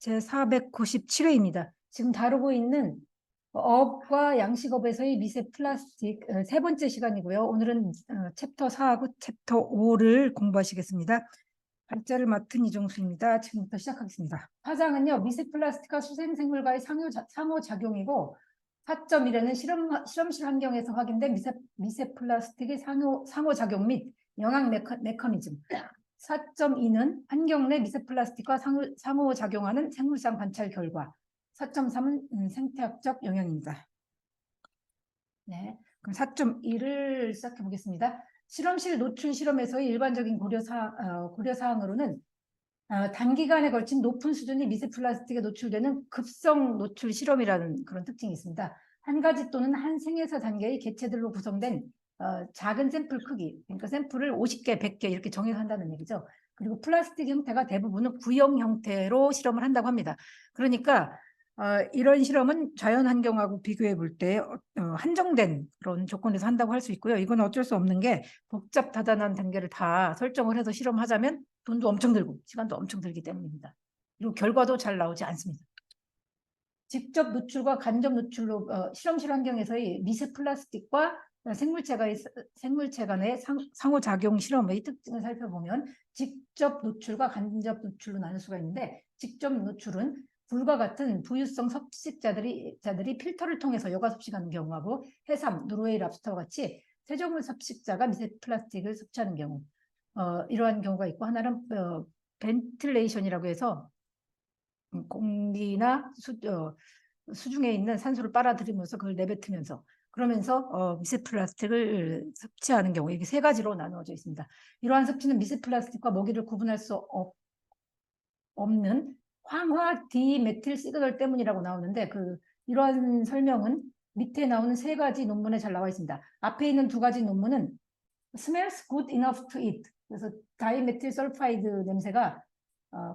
제497회입니다. 지금 다루고 있는 업과 양식업에서의 미세 플라스틱 세 번째 시간이고요. 오늘은 챕터 4하고 챕터 5를 공부하시겠습니다. 발자를 맡은 이종수입니다. 지금부터 시작하겠습니다. 화장은요, 미세 플라스틱과 수생생물과의 상호작용이고 4.1에는 실험실 환경에서 확인된 미세 플라스틱의 상호작용 및 영향 메커니즘, 4.2는 환경 내 미세 플라스틱과 상호작용하는 생물상 관찰 결과, 4.3은 생태학적 영향입니다. 네, 그럼 4.1을 시작해 보겠습니다. 실험실 노출 실험에서의 일반적인 고려사항으로는 단기간에 걸친 높은 수준의 미세 플라스틱에 노출되는 급성 노출 실험이라는 그런 특징이 있습니다. 한 가지 또는 한 생에서 단계의 개체들로 구성된 작은 샘플 크기, 그러니까 샘플을 50개, 100개 이렇게 정해서 한다는 얘기죠. 그리고 플라스틱 형태가 대부분은 구형 형태로 실험을 한다고 합니다. 그러니까 이런 실험은 자연 환경하고 비교해 볼 때 한정된 그런 조건에서 한다고 할 수 있고요. 이건 어쩔 수 없는 게 복잡다단한 단계를 다 설정을 해서 실험하자면 돈도 엄청 들고 시간도 엄청 들기 때문입니다. 그리고 결과도 잘 나오지 않습니다. 직접 노출과 간접 노출로 실험실 환경에서의 미세 플라스틱과 생물체 간의 상호작용 실험의 특징을 살펴보면 직접 노출과 간접 노출로 나눌 수가 있는데, 직접 노출은 불과 같은 부유성 섭식자들이 필터를 통해서 여과 섭식하는 경우하고, 해삼, 노르웨이 랍스터와 같이 세정물 섭식자가 미세 플라스틱을 섭취하는 경우, 이러한 경우가 있고, 하나는 벤틸레이션이라고 해서 공기나 수중에 있는 산소를 빨아들이면서 그걸 내뱉으면서, 그러면서 미세 플라스틱을 섭취하는 경우, 이게 세 가지로 나누어져 있습니다. 이러한 섭취는 미세 플라스틱과 먹이를 구분할 수 없는 황화 디메틸 시그널 때문이라고 나오는데, 이러한 설명은 밑에 나오는 세 가지 논문에 잘 나와 있습니다. 앞에 있는 두 가지 논문은 smells good enough to eat, 그래서 다이메틸 설파이드 냄새가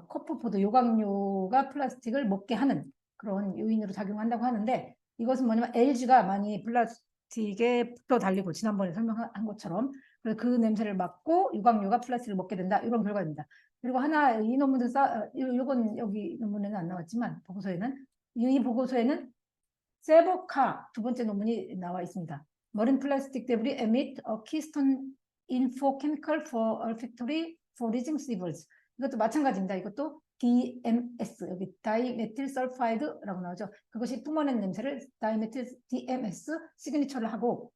코프포드 요강류가 플라스틱을 먹게 하는 그런 요인으로 작용한다고 하는데, 이것은 뭐냐면 LG가 많이 플라스틱에 붙어 달리고 지난번에 설명한 것처럼 그 냄새를 맡고 요강류가 플라스틱을 먹게 된다, 이런 결과입니다. 그리고 하나, 이 논문은 이건 여기 논문에는 안 나왔지만 이 보고서에는 세보카 두 번째 논문이 나와 있습니다. 머린 플라스틱 데브리 emit a keystone info chemical for olfactory foraging sievers. 이것도 마찬가지입니다. 이것도 DMS, 여기 다이메틸 설파이드라고 나오죠. 그것이 뿜어낸 냄새를 다이메틸 DMS 시그니처라고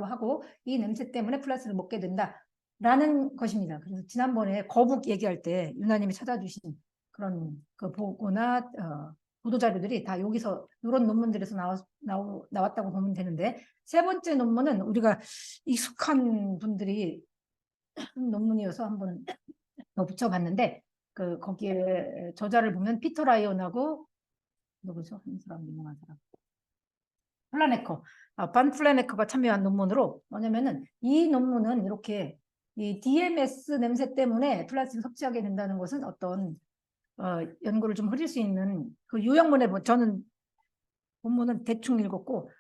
하고, 이 냄새 때문에 플라스틱을 먹게 된다라는 것입니다. 그래서 지난번에 거북 얘기할 때 유나님이 찾아주신 그런 그 보고나 보도자료들이 다 여기서 이런 논문들에서 나왔다고 보면 되는데, 세 번째 논문은 우리가 익숙한 분들이 논문이어서 한번 더 붙여봤는데, 거기에 저자를 보면 피터 라이언하고 누구죠? 한 사람, 유명한 사람, 플라네커, 반 플라네커가 참여한 논문으로, 뭐냐면은 이 논문은 이렇게 이 DMS 냄새 때문에 플라스틱을 섭취하게 된다는 것은 어떤 연구를 좀 흐릴 수 있는 그 요약문에, 저는 본문은 대충 읽었고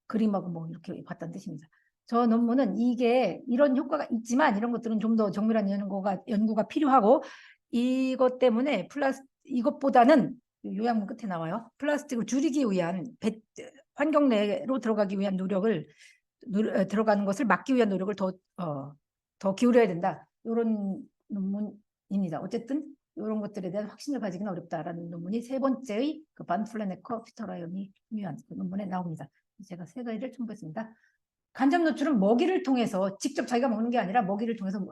그림하고 뭐 이렇게 봤다는 뜻입니다. 저 논문은 이게 이런 효과가 있지만 이런 것들은 좀 더 정밀한 연구가 필요하고, 이것 때문에 이것보다는 요약문 끝에 나와요. 플라스틱을 줄이기 위한 환경 내로 들어가기 위한 들어가는 것을 막기 위한 노력을 더 기울여야 된다, 이런 논문입니다. 어쨌든 이런 것들에 대한 확신을 가지기는 어렵다라는 논문이 세 번째의 반 플래네커 피터 라이언이 중요한 논문에 나옵니다. 제가 세 가지를 첨부했습니다. 간접 노출은 먹이를 통해서, 직접 자기가 먹는 게 아니라 먹이를 통해서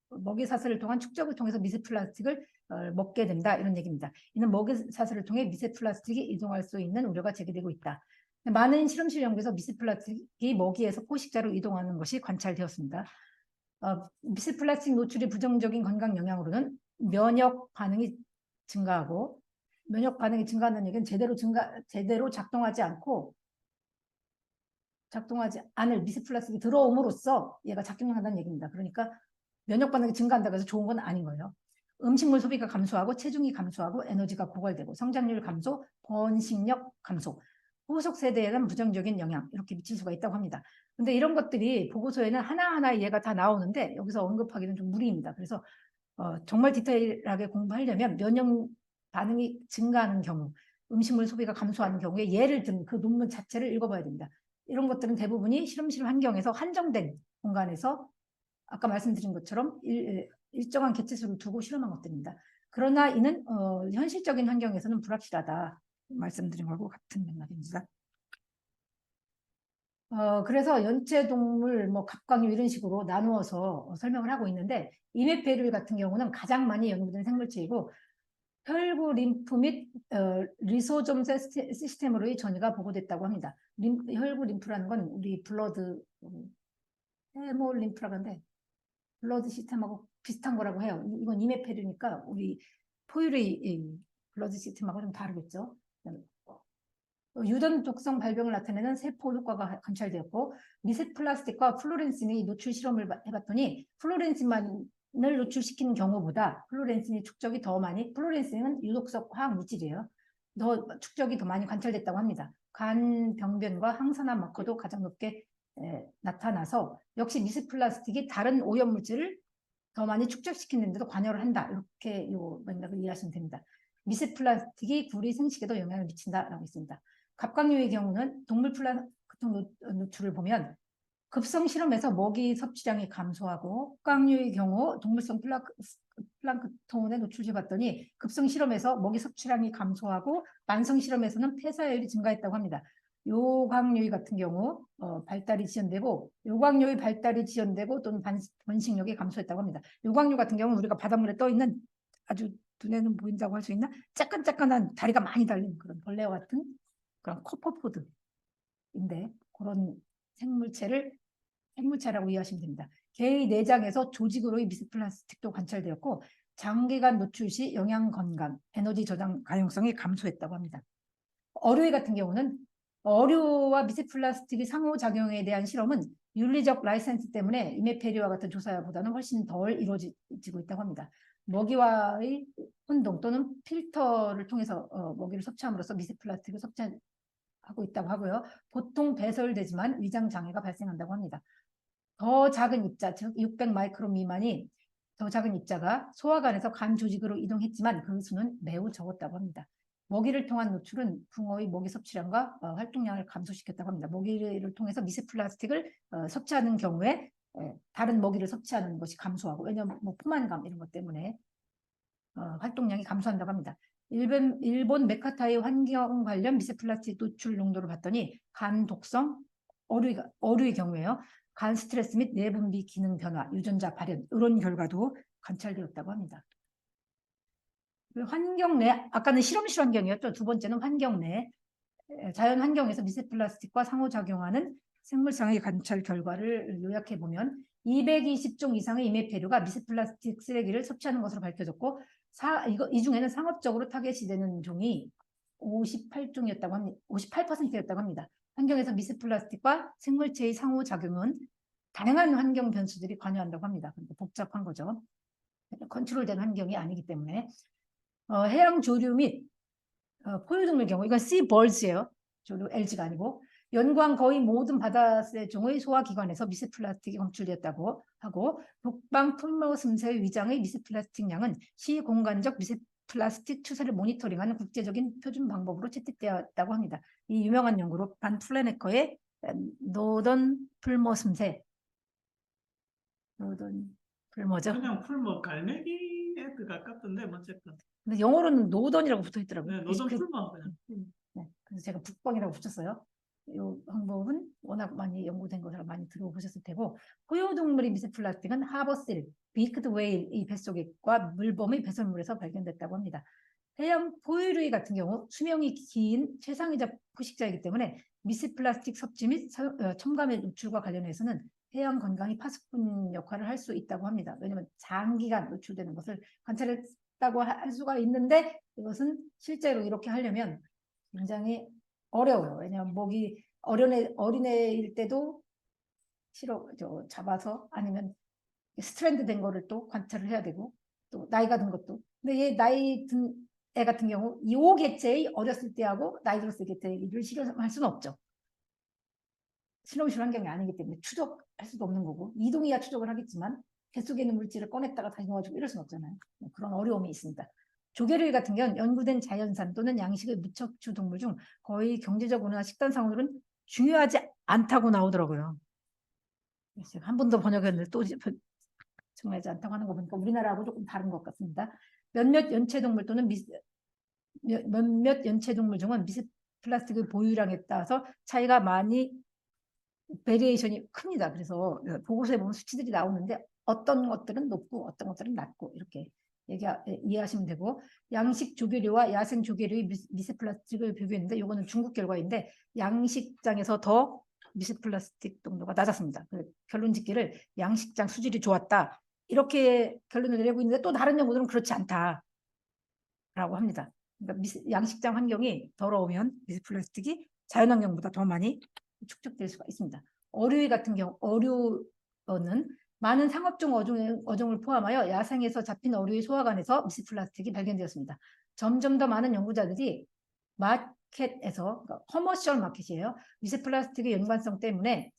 먹이 사슬을 통한 축적을 통해서 미세 플라스틱을 먹게 된다, 이런 얘기입니다. 이는 먹이 사슬을 통해 미세 플라스틱이 이동할 수 있는 우려가 제기되고 있다. 많은 실험실 연구에서 미세 플라스틱이 먹이에서 포식자로 이동하는 것이 관찰되었습니다. 미세 플라스틱 노출이 부정적인 건강 영향으로는 면역 반응이 증가하고, 면역 반응이 증가한다는 얘기는 제대로 작동하지 않을 미세 플라스틱이 들어옴으로써 얘가 작용한다는 얘기입니다. 그러니까 면역 반응이 증가한다고 해서 좋은 건 아닌 거예요. 음식물 소비가 감소하고, 체중이 감소하고, 에너지가 고갈되고, 성장률 감소, 번식력 감소, 후속 세대에 대한 부정적인 영향, 이렇게 미칠 수가 있다고 합니다. 근데 이런 것들이 보고서에는 하나하나 얘가 다 나오는데 여기서 언급하기는 좀 무리입니다. 그래서 정말 디테일하게 공부하려면 면역 반응이 증가하는 경우, 음식물 소비가 감소하는 경우에 예를 든 그 논문 자체를 읽어봐야 됩니다. 이런 것들은 대부분이 실험실 환경에서 한정된 공간에서 아까 말씀드린 것처럼 일정한 개체수를 두고 실험한 것들입니다. 그러나 이는 현실적인 환경에서는 불확실하다 말씀드린 것과 같은 맥락입니다. 그래서 연체동물, 뭐 갑각류 이런 식으로 나누어서 설명을 하고 있는데 이메페릴 같은 경우는 가장 많이 연구된 생물체이고 혈구 림프 및 리소좀 시스템으로의 전이가 보고됐다고 합니다. 혈구 림프라는 건 우리 블러드 헤모 림프라고 하는데 블러드 시스템하고 비슷한 거라고 해요. 이건 이메페르니까 우리 포유류의 블러드 시스템하고 좀 다르겠죠. 유전 독성 발병을 나타내는 세포 효과가 관찰되었고 미세 플라스틱과 플로렌신의 노출 실험을 해봤더니 플로렌신만을 노출시키는 경우보다 플로렌신의 축적이 더 많이 플로렌신은 유독성 화학 물질이에요. 축적이 더 많이 관찰됐다고 합니다. 간 병변과 항산화 마커도 가장 높게 나타나서 역시 미세 플라스틱이 다른 오염 물질을 더 많이 축적시키는 데도 관여를 한다. 이렇게 요 맥락을 이해하시면 됩니다. 미세 플라스틱이 구리 생식에도 영향을 미친다라고 있습니다. 갑각류의 경우는 동물 플라스틱 노출을 보면 급성 실험에서 먹이 섭취량이 감소하고 혹각류의 경우 동물성 플랑크톤에 노출해봤더니 급성 실험에서 먹이 섭취량이 감소하고 만성 실험에서는 폐사율이 증가했다고 합니다. 요광류의 같은 경우 발달이 지연되고 요광류의 발달이 지연되고 또는 번식력이 감소했다고 합니다. 요광류 같은 경우는 우리가 바닷물에 떠 있는 아주 눈에는 보인다고 할 수 있나 짜끈짜끈한 다리가 많이 달린 그런 벌레와 같은 그런 코퍼포드인데 그런 생물체라고 이해하시면 됩니다. 개의 내장에서 조직으로의 미세플라스틱도 관찰되었고 장기간 노출 시 영양 건강, 에너지 저장 가용성이 감소했다고 합니다. 어류의 같은 경우는 어류와 미세플라스틱의 상호작용에 대한 실험은 윤리적 라이센스 때문에 이메페리와 같은 조사보다는 훨씬 덜 이루어지고 있다고 합니다. 먹이와의 혼동 또는 필터를 통해서 먹이를 섭취함으로써 미세플라스틱을 섭취하고 있다고 하고요. 보통 배설되지만 위장 장애가 발생한다고 합니다. 더 작은 입자, 즉 600 마이크론 미만이 더 작은 입자가 소화관에서 간 조직으로 이동했지만 그 수는 매우 적었다고 합니다. 먹이를 통한 노출은 붕어의 먹이 섭취량과 활동량을 감소시켰다고 합니다. 먹이를 통해서 미세플라스틱을 섭취하는 경우에 다른 먹이를 섭취하는 것이 감소하고 왜냐하면 뭐 포만감 이런 것 때문에 활동량이 감소한다고 합니다. 일본 메카타의 환경 관련 미세플라스틱 노출 농도를 봤더니 간 독성, 어류의 경우에요. 간 스트레스 및 내분비 기능 변화, 유전자 발현 이런 결과도 관찰되었다고 합니다. 환경 내, 아까는 실험실 환경이었죠. 두 번째는 환경 내, 자연 환경에서 미세플라스틱과 상호작용하는 생물상의 관찰 결과를 요약해 보면 220종 이상의 이메페류가 미세플라스틱 쓰레기를 섭취하는 것으로 밝혀졌고 이 중에는 상업적으로 타겟이 되는 종이 58종이었다고 합니다. 58%였다고 합니다. 환경에서 미세플라스틱과 생물체의 상호작용은 다양한 환경 변수들이 관여한다고 합니다. 복잡한 거죠. 컨트롤된 환경이 아니기 때문에 해양 조류 및 포유동물 경우 이건 sea birds예요. 조류 LG가 아니고 연구한 거의 모든 바다새 종의 소화기관에서 미세플라스틱이 검출되었다고 하고 북방 풀머슴새 위장의 미세플라스틱 양은 시공간적 미세플라스틱 추세를 모니터링하는 국제적인 표준 방법으로 채택되었다고 합니다. 이 유명한 연구로 반 플래네커의 노던 풀머슴새 노던 풀머죠. 그냥 풀머 갈매기에 가깝던데 어쨌든. 근데 영어로는 노던이라고 붙어 있더라고요. 네, 노던 풀머 그냥. 네, 그래서 제가 북방이라고 붙였어요. 이 방법은 워낙 많이 연구된 것으로 많이 들어보셨을 테고 포유동물의 미세플라스틱은 하버실, 비크드 웨일 이 뱃속과 물범의 배설물에서 발견됐다고 합니다. 해양 포유류 같은 경우 수명이 긴 최상위적 포식자이기 때문에 미세플라스틱 섭취 및 첨가물 노출과 관련해서는 해양 건강이 파수꾼 역할을 할 수 있다고 합니다. 왜냐하면 장기간 노출되는 것을 관찰했다고 할 수가 있는데 이것은 실제로 이렇게 하려면 굉장히 어려워요. 왜냐하면 목이 어린애일 때도 잡아서 아니면 스트랜드 된 거를 또 관찰을 해야 되고 또 나이가 든 것도. 근데 얘 나이 든 애 같은 경우 이 개체의 어렸을 때하고 나이 들었을 때를 실험할 수는 없죠. 실험실 환경이 아니기 때문에 추적할 수도 없는 거고 이동이야 추적을 하겠지만 배 속에 있는 물질을 꺼냈다가 다시 넣어주고 이럴 수는 없잖아요. 그런 어려움이 있습니다. 조개를 같은 경우는 연구된 자연산 또는 양식의 무척추 동물 중 거의 경제적으로나 식단상으로는 중요하지 않다고 나오더라고요. 제가 한 번 더 번역했는데 또 중요하지 않다고 하는 거 보니까 우리나라하고 조금 다른 것 같습니다. 몇몇 연체동물 또는 몇몇 연체동물 중은 미세 플라스틱의 보유량에 따라서 차이가 많이 베리에이션이 큽니다. 그래서 보고서에 보면 수치들이 나오는데 어떤 것들은 높고 어떤 것들은 낮고 이렇게 이해하시면 되고, 양식 조개류와 야생 조개류의 미세 플라스틱을 비교했는데 이거는 중국 결과인데 양식장에서 더 미세 플라스틱 농도가 낮았습니다. 결론 짓기를 양식장 수질이 좋았다 이렇게 결론을 내리고 있는데 또 다른 연구들은 그렇지 않다라고 합니다. 그러니까 양식장 환경이 더러우면 미세 플라스틱이 자연환경보다 더 많이 축적될 수가 있습니다. 어류 같은 경우 어류는 많은 상업종 어종을 포함하여 야생에서 잡힌 어류의 소화관에서 미세 플라스틱이 발견되었습니다. 점점 더 많은 연구자들이 마켓에서, 그러니까 커머셜 마켓이에요. 미세 플라스틱의 연관성 때문에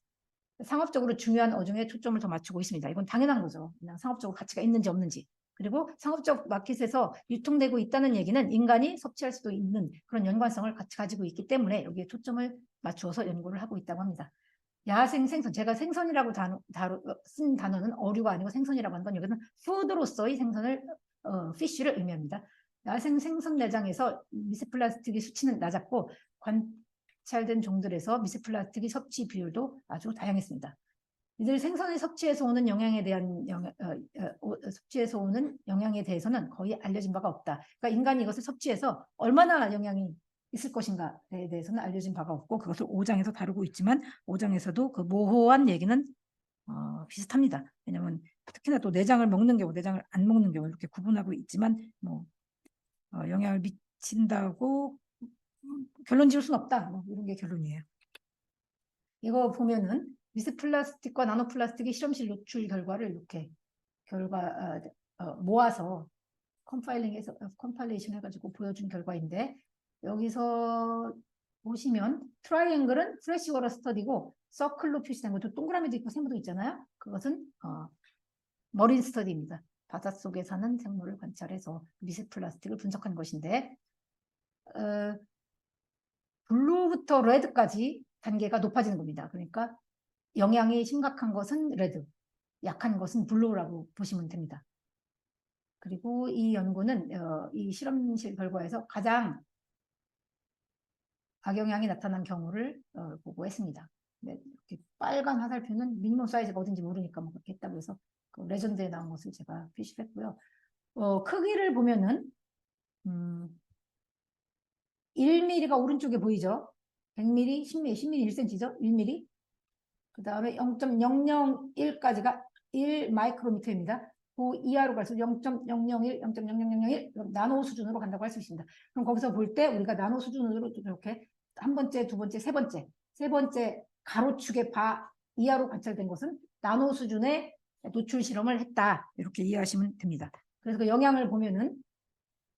상업적으로 중요한 어종에 초점을 더 맞추고 있습니다. 이건 당연한 거죠. 그냥 상업적으로 가치가 있는지 없는지. 그리고 상업적 마켓에서 유통되고 있다는 얘기는 인간이 섭취할 수도 있는 그런 연관성을 같이 가지고 있기 때문에 여기에 초점을 맞추어서 연구를 하고 있다고 합니다. 야생 생선, 제가 생선이라고 쓴 단어는 어류가 아니고 생선이라고 하는 건 여기는 푸드로서의 생선을, 피쉬를 의미합니다. 야생 생선 내장에서 미세 플라스틱의 수치는 낮았고 관찰된 종들에서 미세 플라스틱의 섭취 비율도 아주 다양했습니다. 이들 생선의 섭취에서 오는 영향에 대한 섭취에서 오는 영향에 대해서는 거의 알려진 바가 없다. 그러니까 인간이 이것을 섭취해서 얼마나 영향이 있을 것인가에 대해서는 알려진 바가 없고, 그것을 5장에서 다루고 있지만 5장에서도 그 모호한 얘기는 비슷합니다. 왜냐하면 특히나 또 내장을 먹는 경우, 내장을 안 먹는 경우 이렇게 구분하고 있지만 영향을 미친다고 결론 지을 수는 없다. 이런 게 결론이에요. 이거 보면은 미세 플라스틱과 나노 플라스틱의 실험실 노출 결과를 이렇게 모아서 컴파일레이션 해가지고 보여준 결과인데, 여기서 보시면 트라이앵글은 프레시워터 스터디고 서클로 표시된 것도 동그라미도 있고 세모도 있잖아요. 그것은 머린 스터디입니다. 바닷속에 사는 생물을 관찰해서 미세 플라스틱을 분석한 것인데, 블루부터 레드까지 단계가 높아지는 겁니다. 그러니까 영향이 심각한 것은 레드, 약한 것은 블루라고 보시면 됩니다. 그리고 이 연구는 이 실험실 결과에서 가장 악영향이 나타난 경우를 보고했습니다. 네, 이렇게 빨간 화살표는 미니멈 사이즈가 어딘지 모르니까 뭐 그렇게 했다고 해서 그 레전드에 나온 것을 제가 표시했고요. 크기를 보면은 1mm가 오른쪽에 보이죠? 100mm, 10mm, 10mm 1cm죠? 1mm. 그 다음에 0.001까지가 1 마이크로미터입니다. 그 이하로 갈수록 0.001, 0.00001 나노 수준으로 간다고 할 수 있습니다. 그럼 거기서 볼 때 우리가 나노 수준으로 이렇게 한 번째, 두 번째, 세 번째 가로축의 바 이하로 관찰된 것은 나노 수준의 노출 실험을 했다. 이렇게 이해하시면 됩니다. 그래서 그 영향을 보면은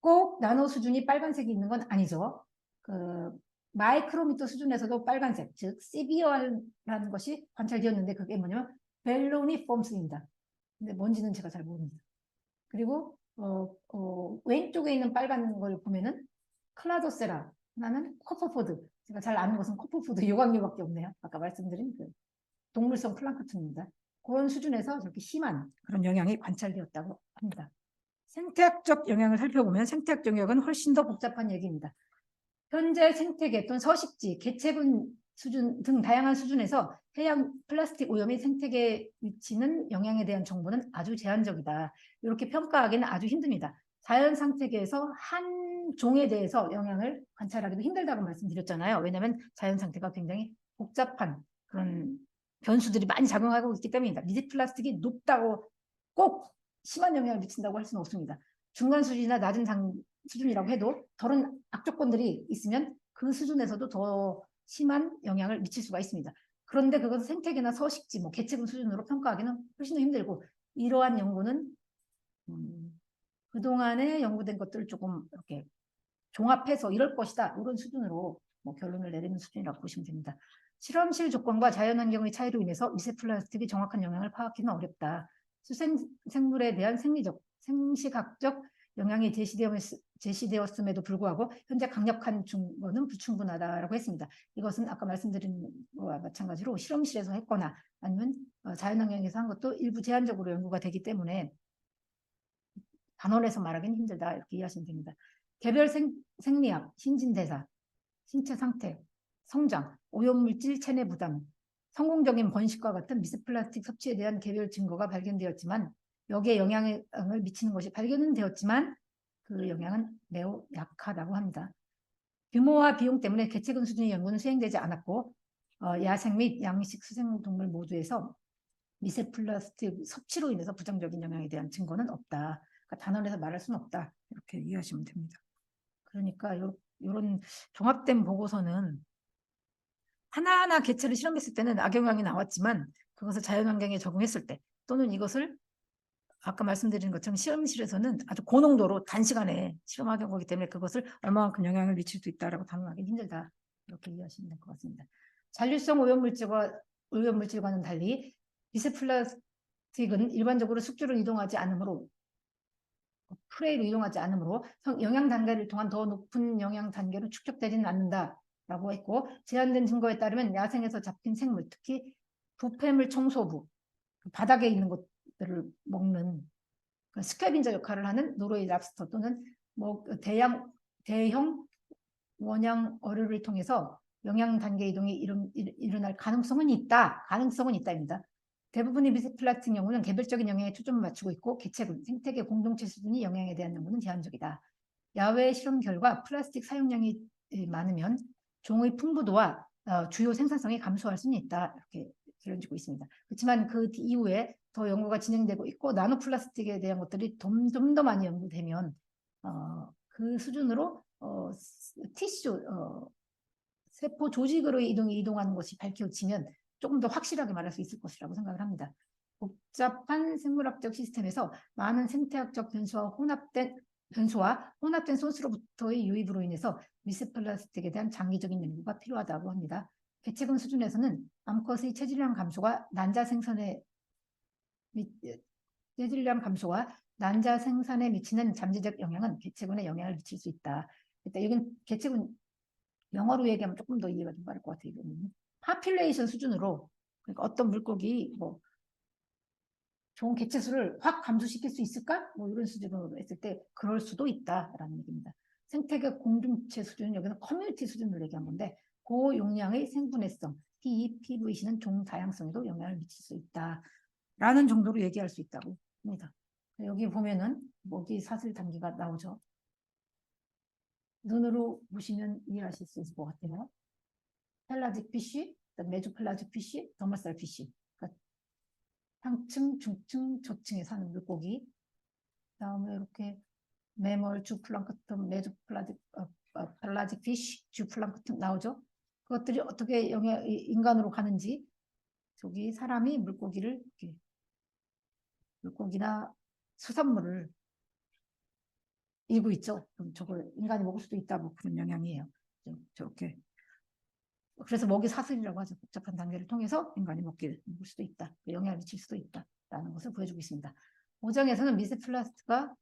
꼭 나노 수준이 빨간색이 있는 건 아니죠. 그 마이크로미터 수준에서도 빨간색, 즉 시비어라는 것이 관찰되었는데 그게 뭐냐면 벨로니 폼스입니다. 근데 뭔지는 제가 잘 모릅니다. 그리고 왼쪽에 있는 빨간 걸 보면은 클라도세라, 하나는 코퍼포드. 제가 잘 아는 것은 코퍼포드 요강류밖에 없네요. 아까 말씀드린 그 동물성 플랑크톤입니다. 그런 수준에서 저렇게 심한 그런 영향이 관찰되었다고 합니다. 생태학적 영향을 살펴보면 생태학 영역은 훨씬 더 복잡한 얘기입니다. 현재 생태계 또는 서식지, 개체군 수준 등 다양한 수준에서 해양 플라스틱 오염이 생태계에 미치는 영향에 대한 정보는 아주 제한적이다. 이렇게 평가하기는 아주 힘듭니다. 자연 상태계에서 한 종에 대해서 영향을 관찰하기도 힘들다고 말씀드렸잖아요. 왜냐하면 자연 상태가 굉장히 복잡한 그런 변수들이 많이 작용하고 있기 때문입니다. 미세 플라스틱이 높다고 꼭 심한 영향을 미친다고 할 수는 없습니다. 중간 수준이나 낮은 수준이라고 해도 다른 악조건들이 있으면 그 수준에서도 더 심한 영향을 미칠 수가 있습니다. 그런데 그것은 생태계나 서식지, 개체군 수준으로 평가하기는 훨씬 더 힘들고, 이러한 연구는 그동안에 연구된 것들을 조금 이렇게 종합해서 이럴 것이다 이런 수준으로 결론을 내리는 수준이라고 보시면 됩니다. 실험실 조건과 자연환경의 차이로 인해서 미세 플라스틱이 정확한 영향을 파악하기는 어렵다. 수생생물에 대한 생식학적 영향이 제시되었음에도 불구하고 현재 강력한 증거는 불충분하다라고 했습니다. 이것은 아까 말씀드린 것과 마찬가지로 실험실에서 했거나 아니면 자연환경에서 한 것도 일부 제한적으로 연구가 되기 때문에 단원에서 말하기는 힘들다 이렇게 이해하시면 됩니다. 개별 생리학, 신진대사, 신체 상태, 성장, 오염물질 체내 부담, 성공적인 번식과 같은 미세플라스틱 섭취에 대한 개별 증거가 발견되었지만 여기에 영향을 미치는 것이 발견은 되었지만 그 영향은 매우 약하다고 합니다. 규모와 비용 때문에 개체군 수준의 연구는 수행되지 않았고 야생 및 양식 수생동물 모두에서 미세플라스틱 섭취로 인해서 부정적인 영향에 대한 증거는 없다. 그러니까 단언해서 말할 수는 없다. 이렇게 이해하시면 됩니다. 그러니까 이런 종합된 보고서는 하나하나 개체를 실험했을 때는 악영향이 나왔지만 그것을 자연환경에 적응했을 때 또는 이것을 아까 말씀드린 것처럼 실험실에서는 아주 고농도로 단시간에 실험하는 거기 때문에 그것을 얼마만큼 영향을 미칠 수 있다라고 단언하기 힘들다. 이렇게 이해하시면 될 것 같습니다. 잔류성 오염물질과는 달리 미세플라스틱은 일반적으로 숙주로 이동하지 않으므로 프레이로 이동하지 않으므로 영양 단계를 통한 더 높은 영양 단계로 축적되지는 않는다라고 했고 제한된 증거에 따르면 야생에서 잡힌 생물 특히 부패물 청소부 바닥에 있는 것들을 먹는 스캐빈저 역할을 하는 노르웨이 랍스터 또는 대형 원양 어류를 통해서 영양 단계 이동이 일어날 가능성은 있다. 가능성은 있다입니다. 대부분의 미세플라스틱 연구는 개별적인 영향에 초점을 맞추고 있고 개체군, 생태계 공동체 수준의 영향에 대한 연구는 제한적이다. 야외 실험 결과 플라스틱 사용량이 많으면 종의 풍부도와 주요 생산성이 감소할 수는 있다. 이렇게 길어지고 있습니다. 그렇지만 그 이후에 더 연구가 진행되고 있고 나노 플라스틱에 대한 것들이 좀 더 많이 연구되면 그 수준으로 티슈 세포 조직으로 이동하는 것이 밝혀지면 조금 더 확실하게 말할 수 있을 것이라고 생각을 합니다. 복잡한 생물학적 시스템에서 많은 생태학적 변수와 혼합된 소스로부터의 유입으로 인해서 미세플라스틱에 대한 장기적인 연구가 필요하다고 합니다. 개체군 수준에서는 암컷의 체질량 감소와 난자 생산에 미치는 잠재적 영향은 개체군에 영향을 미칠 수 있다. 일단 여긴 개체군 영어로 얘기하면 조금 더 이해가 좀 빠를 것 같아요. 파퓰레이션 수준으로 그러니까 어떤 물고기 좋은 개체 수를 확 감소시킬 수 있을까? 이런 수준으로 했을 때 그럴 수도 있다라는 얘기입니다. 생태계 공동체 수준은 여기서 커뮤니티 수준으로 얘기한 건데 고용량의 생분해성, PVC는 종 다양성에도 영향을 미칠 수 있다라는 정도로 얘기할 수 있다고 합니다. 여기 보면은 먹이 사슬 단계가 나오죠. 눈으로 보시면 이해하실 수 있을 것 같아요. 펠라직 피쉬, 메조펠라직 피쉬, 더머살 피쉬. 그러니까 상층, 중층, 저층에 사는 물고기. 그다음에 이렇게 매몰, 주플랑크톤, 펠라직 피쉬, 주플랑크톤 나오죠. 그것들이 어떻게 인간으로 가는지 저기 사람이 물고기를 이렇게 물고기나 수산물을 일고 있죠. 그럼 저걸 인간이 먹을 수도 있다. 그런 영향이에요. 저렇게. 그래서 먹이 사슬이라고 하죠. 복잡한 단계를 통해서 인간이 먹을 수도 있다. 영향을 미칠 수도 있다라는 것을 보여주고 있습니다. 5장에서는 미세플라스틱과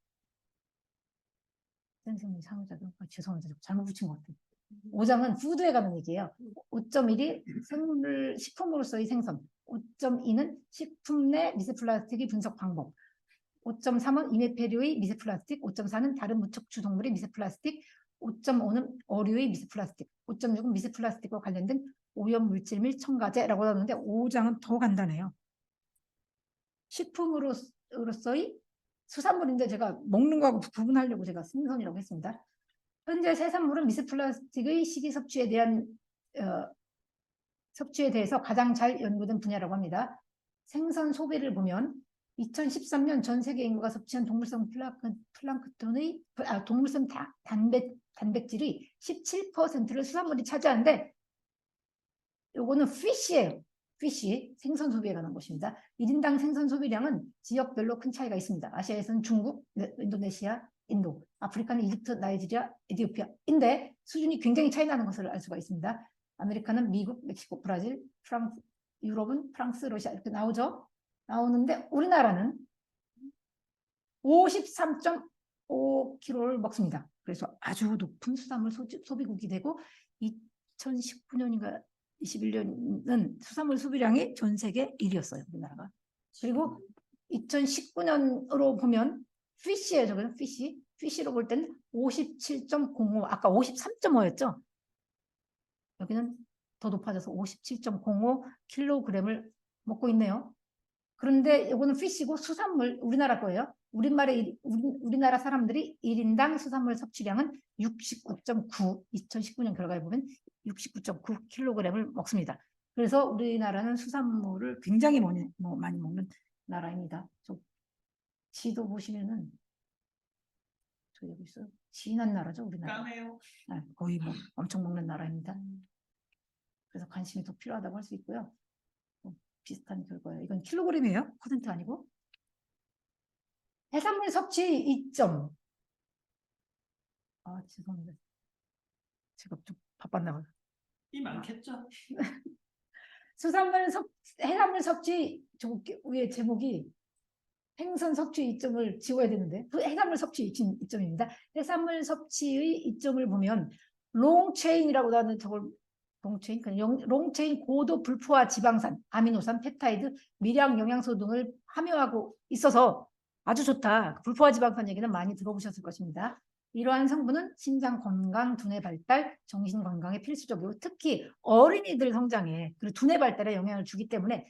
선생님 상호작용 죄송합니다. 잘못 붙인 것 같아요. 5장은 푸드에 관한 얘기예요. 5.1이 식품으로서의 생선, 5.2는 식품 내 미세플라스틱의 분석 방법, 5.3은 이메페류의 미세플라스틱, 5.4는 다른 무척추 동물의 미세플라스틱, 5.5는 어류의 미세플라스틱, 5.6은 미세플라스틱과 관련된 오염물질 및 첨가제라고 하는데 5장은 더 간단해요. 식품으로서의 수산물인데 제가 먹는 거하고 구분하려고 제가 생선이라고 했습니다. 현재 해산물은 미세플라스틱의 식이 섭취에 대해서 가장 잘 연구된 분야라고 합니다. 생선 소비를 보면 2013년 전 세계 인구가 섭취한 동물성 단백질의 17%를 수산물이 차지하는데 요거는 피쉬예요. 피쉬, 생선 소비에 관한 것입니다. 1인당 생선 소비량은 지역별로 큰 차이가 있습니다. 아시아에서는 중국, 인도네시아, 인도, 아프리카는 이집트, 나이지리아, 에티오피아인데 수준이 굉장히 차이 나는 것을 알 수가 있습니다. 아메리카는 미국, 멕시코, 브라질, 유럽은 프랑스, 러시아 이렇게 나오죠. 나오는데 우리나라는 53.5kg를 먹습니다. 그래서 아주 높은 수산물 소비국이 되고 2019년인가 21년은 수산물 소비량이 전 세계 1위였어요. 우리나라가. 그리고 2019년으로 보면 피쉬예요. 저거는 피쉬로 볼 때는 57.05, 아까 53.5였죠. 여기는 더 높아져서 57.05kg을 먹고 있네요. 그런데 이거는 피쉬고 수산물 우리나라 거예요. 우리나라 사람들이 1인당 수산물 섭취량은 69.9, 2019년 결과에 보면 69.9kg을 먹습니다. 그래서 우리나라는 수산물을 굉장히 많이 먹는 나라입니다. 지도 보시면은 저 여기 있어요. 진한 나라죠, 우리나라. 까매요. 거의 뭐 엄청 먹는 나라입니다. 그래서 관심이 더 필요하다고 할 수 있고요. 비슷한 결과예요. 이건 킬로그램이에요. 퍼센트 아니고. 해산물 섭취 2점. 아, 죄송합니다. 제가 좀 바빴나 봐요. 이 많겠죠. 해산물 섭취 위에 제목이 생선 섭취 2점을 지워야 되는데 해산물 섭취 2점입니다. 해산물 섭취의 2점을 보면 롱체인이라고 하는 저걸 롱체인 고도 불포화 지방산, 아미노산, 펩타이드, 미량 영양소 등을 함유하고 있어서 아주 좋다. 불포화 지방산 얘기는 많이 들어보셨을 것입니다. 이러한 성분은 심장 건강, 두뇌 발달, 정신 건강에 필수적이고 특히 어린이들 성장에 그리고 두뇌 발달에 영향을 주기 때문에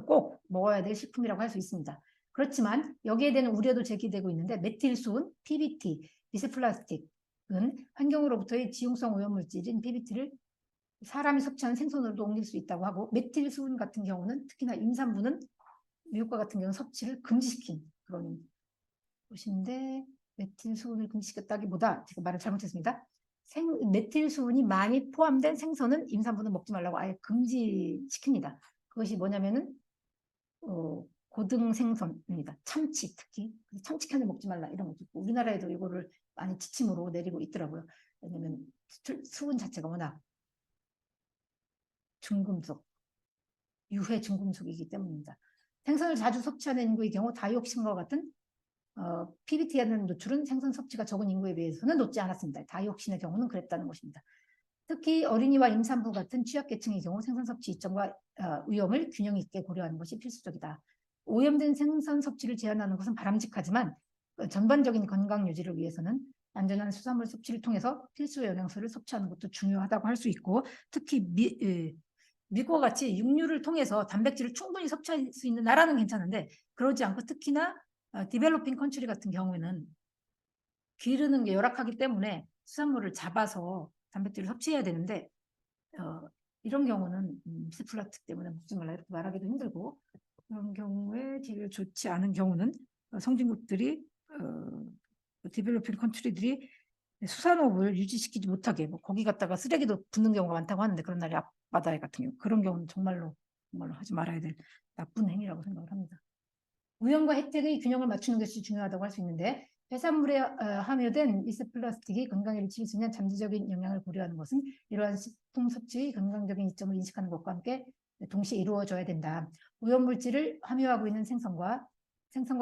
꼭 먹어야 될 식품이라고 할 수 있습니다. 그렇지만 여기에 대한 우려도 제기되고 있는데 메틸수은, PBT, 비스플라스틱은 환경으로부터의 지용성 오염물질인 PBT를 사람이 섭취하는 생선으로도 옮길 수 있다고 하고 메틸수은 같은 경우는 특히나 임산부는 미국과 같은 경우는 섭취를 금지시킨 그런 것인데 메틸수은을 금지시켰다기보다 제가 말을 잘못했습니다. 메틸수은이 많이 포함된 생선은 임산부는 먹지 말라고 아예 금지시킵니다. 그것이 뭐냐면은 고등 생선입니다. 참치 특히 참치캔을 먹지 말라 이런 것도 있고 우리나라에도 이거를 많이 지침으로 내리고 있더라고요. 왜냐하면 수은 자체가 워낙 중금속, 유해 중금속이기 때문입니다. 생선을 자주 섭취하는 인구의 경우 다이옥신과 같은 PBT에 대한 노출은 생선 섭취가 적은 인구에 비해서는 높지 않았습니다. 다이옥신의 경우는 그랬다는 것입니다. 특히 어린이와 임산부 같은 취약계층의 경우 생선 섭취 이점과 위험을 균형 있게 고려하는 것이 필수적이다. 오염된 생선 섭취를 제한하는 것은 바람직하지만 전반적인 건강 유지를 위해서는 안전한 수산물 섭취를 통해서 필수 영양소를 섭취하는 것도 중요하다고 할 수 있고 특히 미국과 같이 육류를 통해서 단백질을 충분히 섭취할 수 있는 나라는 괜찮은데 그러지 않고 특히나 디벨로핑 컨트리 같은 경우에는 기르는 게 열악하기 때문에 수산물을 잡아서 단백질을 섭취해야 되는데 이런 경우는 비스플라스틱 때문에 먹지 말라 이렇게 말하기도 힘들고 그런 경우에 제일 좋지 않은 경우는 성진국들이 디벨로핑 컨트리들이 수산업을 유지시키지 못하게 뭐 거기 갔다가 쓰레기도 붓는 경우가 많다고 하는데 그런 날이 앞바다에 같은 경우 그런 경우는 정말로 하지 말아야 될 나쁜 행위라고 생각을 합니다. 위험과 혜택의 균형을 맞추는 것이 중요하다고 할 수 있는데 해산물에 함유된 비스플라스틱이 건강에 미칠 수 있는 잠재적인 영향을 고려하는 것은 이러한 식품 섭취의 건강적인 이점을 인식하는 것과 함께 동시에 이루어져야 된다. 오염물질을 함유하고 있는 생선과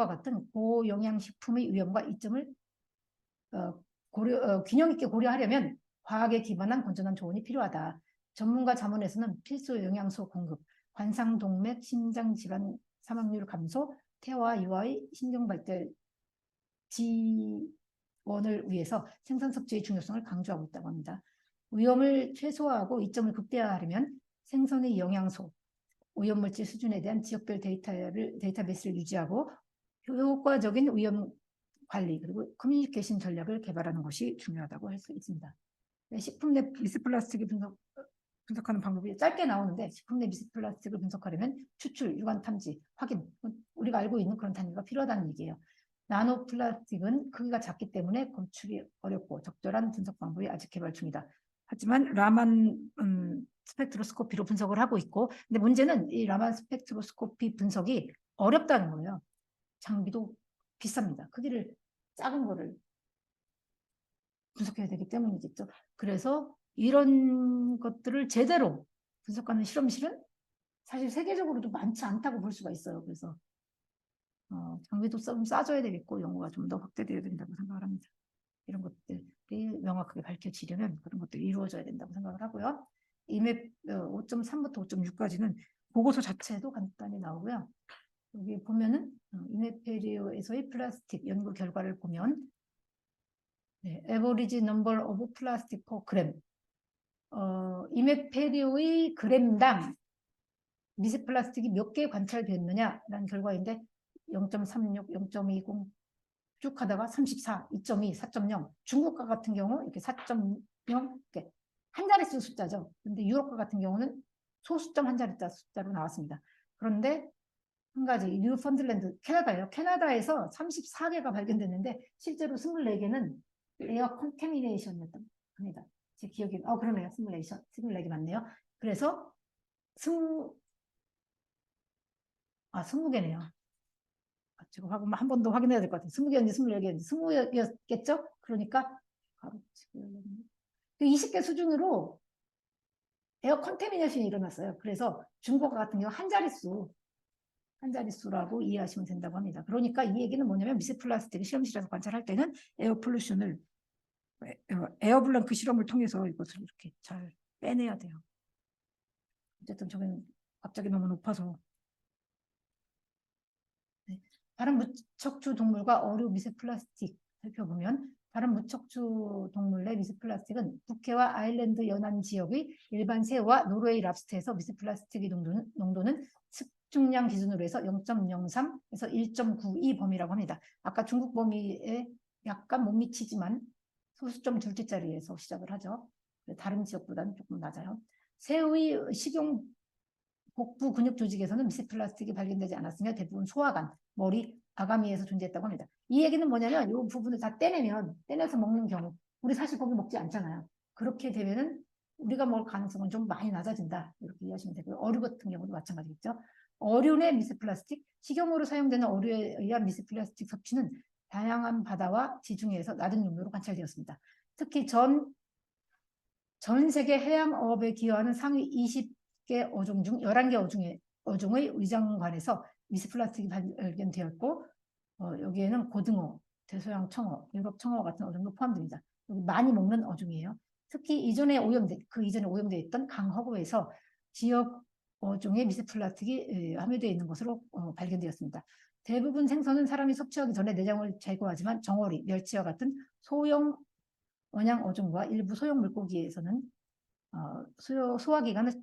같은 고영양식품의 위험과 이점을 균형 있게 고려하려면 과학에 기반한 건전한 조언이 필요하다. 전문가 자문에서는 필수 영양소 공급, 관상동맥, 심장질환 사망률 감소, 태아와 유아의 신경발달 지원을 위해서 생선 섭취의 중요성을 강조하고 있다고 합니다. 위험을 최소화하고 이점을 극대화하려면 생선의 영양소, 오염물질 수준에 대한 지역별 데이터베이스를 유지하고 효과적인 위험 관리 그리고 커뮤니케이션 전략을 개발하는 것이 중요하다고 할 수 있습니다. 식품 내 미스플라스틱을 분석하는 방법이 짧게 나오는데 식품 내 미스플라스틱을 분석하려면 추출, 유관 탐지, 확인 우리가 알고 있는 그런 단위가 필요하다는 얘기예요. 나노플라스틱은 크기가 작기 때문에 검출이 어렵고 적절한 분석 방법이 아직 개발 중이다. 하지만 라만 스펙트로스코피로 분석을 하고 있고 근데 문제는 이 라만 스펙트로스코피 분석이 어렵다는 거예요. 장비도 비쌉니다. 크기를 작은 거를 분석해야 되기 때문이겠죠. 그래서 이런 것들을 제대로 분석하는 실험실은 사실 세계적으로도 많지 않다고 볼 수가 있어요. 그래서 장비도 좀 싸줘야 되겠고 연구가 좀 더 확대되어야 된다고 생각을 합니다. 이런 것들이 명확하게 밝혀지려면 그런 것들이 이루어져야 된다고 생각을 하고요. 이맵 5.3부터 5.6까지는 보고서 자체도 간단히 나오고요. 여기 보면은 이메페리오에서의 플라스틱 연구 결과를 보면 average number of plastic per gram 이메페리오의 그램당 미세 플라스틱이 몇 개 관찰됐느냐라는 결과인데 0.36, 0.20 쭉 하다가 34, 2.2, 4.0 중국과 같은 경우 이렇게 4.0 이렇게 한 자릿수 숫자죠. 근데 유럽과 같은 경우는 소수점 한 자릿수 숫자로 나왔습니다. 그런데 한 가지 뉴펀들랜드 캐나다예요. 캐나다에서 34개가 발견됐는데 실제로 24개는 에어 컨태미네이션이었던 겁니다. 제 기억에 그러네요. 24개 맞네요. 그래서 20개네요. 지금 한 번 더 확인해야 될 것 같아요. 20개였는지 24개였는지 20개였겠죠? 그러니까 바로 20개 수준으로 에어 컨태미네이션이 일어났어요. 그래서 중국 같은 경우 한 자릿수라고 이해하시면 된다고 합니다. 그러니까 이 얘기는 뭐냐면 미세 플라스틱을 실험실에서 관찰할 때는 에어 폴루션을 에어블랑크 실험을 통해서 이것을 이렇게 잘 빼내야 돼요. 어쨌든 저는 갑자기 너무 높아서 다른 무척추 동물과 어류 미세 플라스틱 살펴보면 다른 무척추 동물 내 미세 플라스틱은 북해와 아일랜드 연안 지역의 일반 새우와 노르웨이 랍스터에서 미세 플라스틱의 농도는 측중량 기준으로 해서 0.03에서 1.92 범위라고 합니다. 아까 중국 범위에 약간 못 미치지만 소수점 둘째 자리에서 시작을 하죠. 다른 지역보다는 조금 낮아요. 새우의 식용 복부 근육 조직에서는 미세 플라스틱이 발견되지 않았으며 대부분 소화관, 머리, 아가미에서 존재했다고 합니다. 이 얘기는 뭐냐면 이 부분을 다 떼내서 먹는 경우 우리 사실 고기 먹지 않잖아요. 그렇게 되면은 우리가 먹을 가능성은 좀 많이 낮아진다. 이렇게 이해하시면 되고요. 어류 같은 경우도 마찬가지겠죠. 어류 내 미세 플라스틱, 식용으로 사용되는 어류에 의한 미세 플라스틱 섭취는 다양한 바다와 지중해에서 낮은 용도로 관찰되었습니다. 특히 전 세계 해양어업에 기여하는 상위 20개 어종 중 11개 어종의 위장관에서 미세 플라스틱이 발견되었고 여기에는 고등어, 대서양 청어, 유럽 청어 같은 어종도 포함됩니다. 여기 많이 먹는 어종이에요. 특히 이전에 오염돼 있던 강허브에서 지역 어종의 미세 플라스틱이 함유되어 있는 것으로 발견되었습니다. 대부분 생선은 사람이 섭취하기 전에 내장을 제거하지만 정어리, 멸치와 같은 소형 원양 어종과 일부 소형 물고기에서는 소화기관을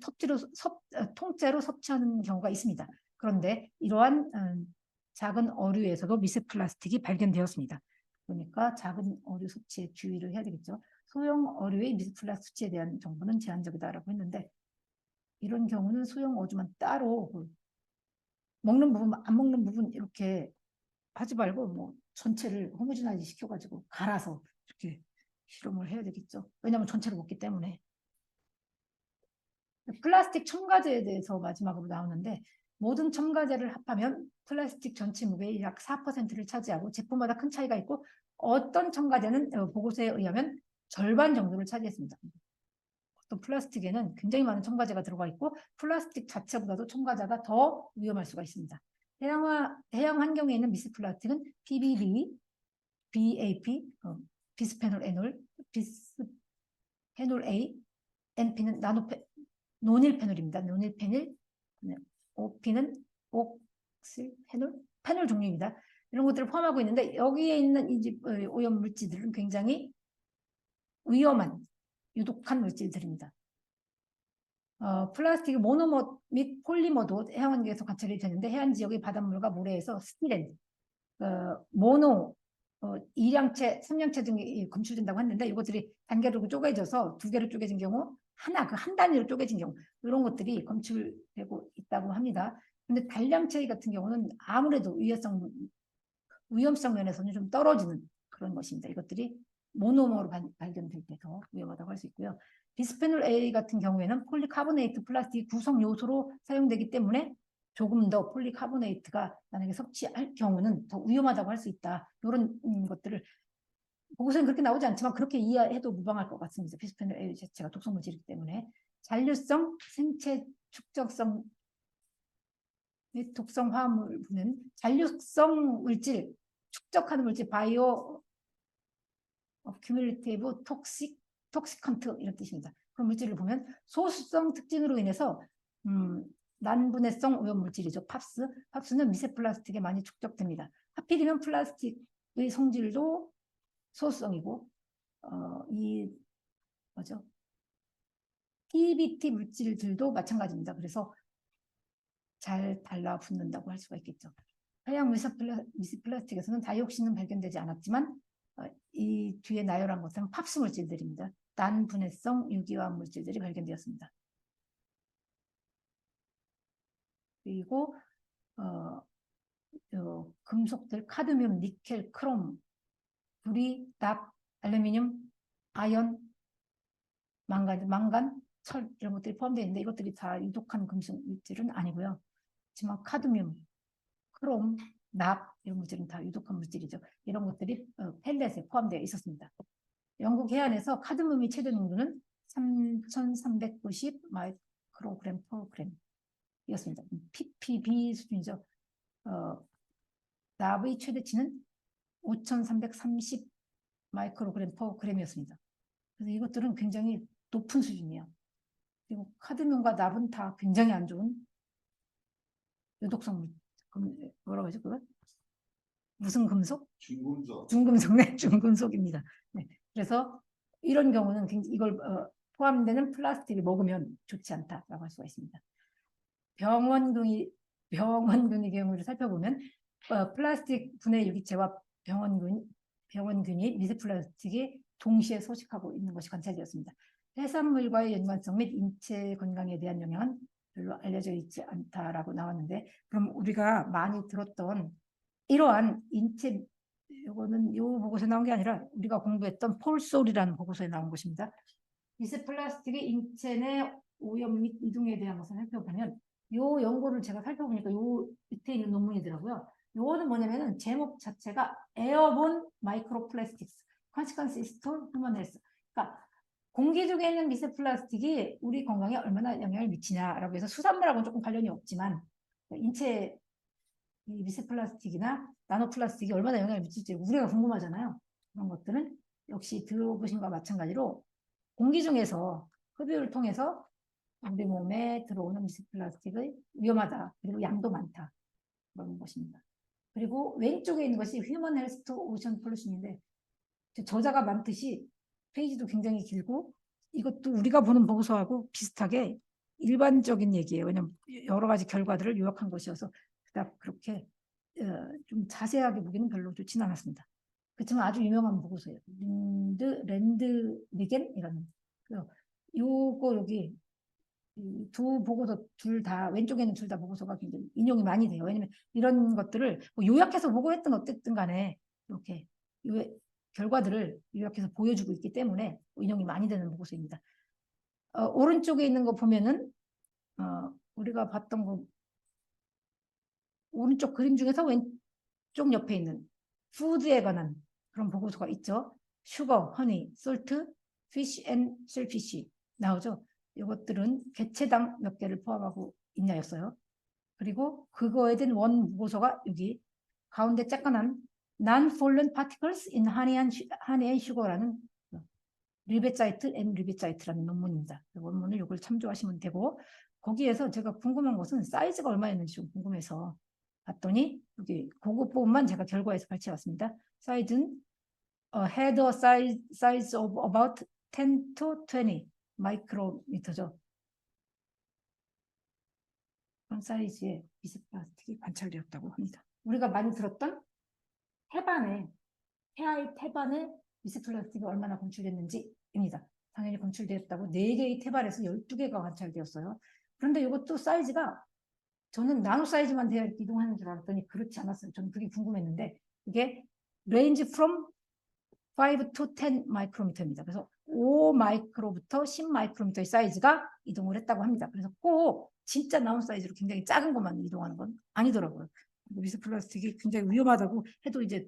통째로 섭취하는 경우가 있습니다. 그런데 이러한 작은 어류에서도 미세 플라스틱이 발견되었습니다. 그러니까 작은 어류 섭취에 주의를 해야 되겠죠. 소형 어류의 미세 플라스틱 섭취에 대한 정보는 제한적이다라고 했는데 이런 경우는 소형 어류만 따로 먹는 부분, 안 먹는 부분 이렇게 하지 말고 뭐 전체를 호모지나이즈 시켜가지고 갈아서 이렇게 실험을 해야 되겠죠. 왜냐하면 전체를 먹기 때문에. 플라스틱 첨가제에 대해서 마지막으로 나오는데 모든 첨가제를 합하면 플라스틱 전체 무게의 약 4%를 차지하고 제품마다 큰 차이가 있고 어떤 첨가제는 보고서에 의하면 절반 정도를 차지했습니다. 어떤 플라스틱에는 굉장히 많은 첨가제가 들어가 있고 플라스틱 자체보다도 첨가제가 더 위험할 수가 있습니다. 해양 환경에 있는 미세 플라스틱은 PBB, BAP, 비스페놀 에놀, 비스페놀 A, NP는 노닐페놀입니다. 노닐페닐, OP는 페놀 종류입니다. 이런 것들을 포함하고 있는데 여기에 있는 이 오염 물질들은 굉장히 위험한 유독한 물질들입니다. 플라스틱 모노머 및 폴리머도 해양환경에서 관찰이 되는데 해안 지역의 바닷물과 모래에서 스티렌, 모노, 2량체, 3량체 등이 검출된다고 했는데 이것들이 단계로 쪼개져서 2개로 쪼개진 경우 한 단위로 쪼개진 경우 이런 것들이 검출되고 있다고 합니다. 근데 단량체 같은 경우는 아무래도 위험성 면에서는 좀 떨어지는 그런 것입니다. 이것들이 모노머로 발견될 때 더 위험하다고 할 수 있고요. 비스페놀 A 같은 경우에는 폴리카보네이트 플라스틱 구성 요소로 사용되기 때문에 조금 더 폴리카보네이트가 만약에 섭취할 경우는 더 위험하다고 할 수 있다. 이런 것들을 보고서는 그렇게 나오지 않지만 그렇게 이해해도 무방할 것 같습니다. 비스페놀 A 자체가 독성 물질이기 때문에 잔류성, 생체 축적성 독성 화합물 보면 잔류성 물질, 축적하는 물질, 바이오 큐뮬리티브 톡시컨트 이런 뜻입니다. 그런 물질을 보면 소수성 특징으로 인해서 난분해성 오염물질이죠. 팝스는 미세 플라스틱에 많이 축적됩니다. 하필이면 플라스틱의 성질도 소수성이고 이 뭐죠? PBT 물질들도 마찬가지입니다. 그래서 잘 달라붙는다고 할 수가 있겠죠. 하양 미세 플라스틱에서는 다이옥신은 발견되지 않았지만 이 뒤에 나열한 것은 팝스 물질들입니다. 난분해성 유기화학 물질들이 발견되었습니다. 그리고 금속들 카드뮴, 니켈, 크롬, 구리, 납, 알루미늄, 아연, 망간, 철 이런 것들이 포함되어 있는데 이것들이 다 유독한 금속 물질은 아니고요. 하지만 카드뮴, 크롬, 납 이런 물질은 다 유독한 물질이죠. 이런 것들이 펠렛에 포함되어 있었습니다. 영국 해안에서 카드뮴의 최대 농도는 3,390 마이크로그램 퍼 그램 이었습니다. ppb 수준이죠. 납의 최대치는 5,330 마이크로그램 퍼 그램이었습니다. 그래서 이것들은 굉장히 높은 수준이에요. 그리고 카드뮴과 납은 다 굉장히 안 좋은 유독성 뭐라고 하죠 그걸? 무슨 금속? 중금속. 네, 중금속입니다. 네, 그래서 이런 경우는 이걸 포함되는 플라스틱을 먹으면 좋지 않다라고 할 수가 있습니다. 병원균의 경우를 살펴보면 플라스틱 분해 유기체와 병원균이 미세 플라스틱이 동시에 소식하고 있는 것이 관찰되었습니다. 해산물과의 연관성 및 인체 건강에 대한 영향은 별로 알려져 있지 않다라고 나왔는데, 그럼 우리가 많이 들었던 이러한 인체, 이거는 요 보고서에 나온 게 아니라 우리가 공부했던 폴솔이라는 보고서에 나온 것입니다. 미세 플라스틱의 인체 내 오염 및 이동에 대한 것을 살펴보면 요 연구를 제가 살펴보니까 요 밑에 있는 논문이더라고요. 요거는 뭐냐면은 제목 자체가 Airborne Microplastics Consequences to Human Health. 그러니까 공기 중에 있는 미세 플라스틱이 우리 건강에 얼마나 영향을 미치냐라고 해서 수산물하고는 조금 관련이 없지만 인체 이 미세 플라스틱이나 나노 플라스틱이 얼마나 영향을 미칠지 우리가 궁금하잖아요. 그런 것들은 역시 들어보신 것과 마찬가지로 공기 중에서 흡입을 통해서 우리 몸에 들어오는 미세 플라스틱의 위험하다. 그리고 양도 많다. 그런 것입니다. 그리고 왼쪽에 있는 것이 휴먼 헬스 오션 폴루션인데 저자가 많듯이 페이지도 굉장히 길고 이것도 우리가 보는 보고서하고 비슷하게 일반적인 얘기예요. 왜냐하면 여러 가지 결과들을 요약한 것이어서 그닥 그렇게 좀 자세하게 보기는 별로 좋지는 않았습니다. 그렇지만 아주 유명한 보고서예요. 랜드리겐이라는. 요거 여기 두 보고서 둘 다 왼쪽에는 둘 다 보고서가 굉장히 인용이 많이 돼요. 왜냐면 이런 것들을 뭐 요약해서 보고했든 어쨌든 간에 이렇게 결과들을 요약해서 보여주고 있기 때문에 인용이 많이 되는 보고서입니다. 오른쪽에 있는 거 보면은 우리가 봤던 거 오른쪽 그림 중에서 왼쪽 옆에 있는 푸드에 관한 그런 보고서가 있죠. 슈거, 허니, 솔트, 피쉬 앤 셀피쉬 나오죠. 이것들은 개체당 몇 개를 포함하고 있냐였어요. 그리고 그거에 대한 원 보고서가 여기 가운데 쬐끈한 Non-Fallen Particles in Honey and Sugar라는 리베사이트 앤 리베사이트라는 논문입니다. 원문을 이걸 참조하시면 되고 거기에서 제가 궁금한 것은 사이즈가 얼마였는지 좀 궁금해서 봤더니 여기 그거 부분만 제가 결과에서 발췌해왔습니다. 사이즈는 had a size of about 10 to 20 마이크로미터죠. 그런 사이즈의 미세 플라스틱이 관찰되었다고 합니다. 우리가 많이 들었던 태아의 태반에 미세 플라스틱이 얼마나 검출됐는지입니다. 당연히 검출되었다고 4개의 태반에서 12개가 관찰되었어요. 그런데 이것도 사이즈가 저는 나노 사이즈만 되어 이렇게 이동하는 줄 알았더니 그렇지 않았어요. 저는 그게 궁금했는데 그게 range from 5 to 10 마이크로미터입니다. 그래서 5 마이크로부터 10 마이크로미터의 사이즈가 이동을 했다고 합니다. 그래서 꼭 진짜 나노 사이즈로 굉장히 작은 것만 이동하는 건 아니더라고요. 미세 플라스틱이 굉장히 위험하다고 해도 이제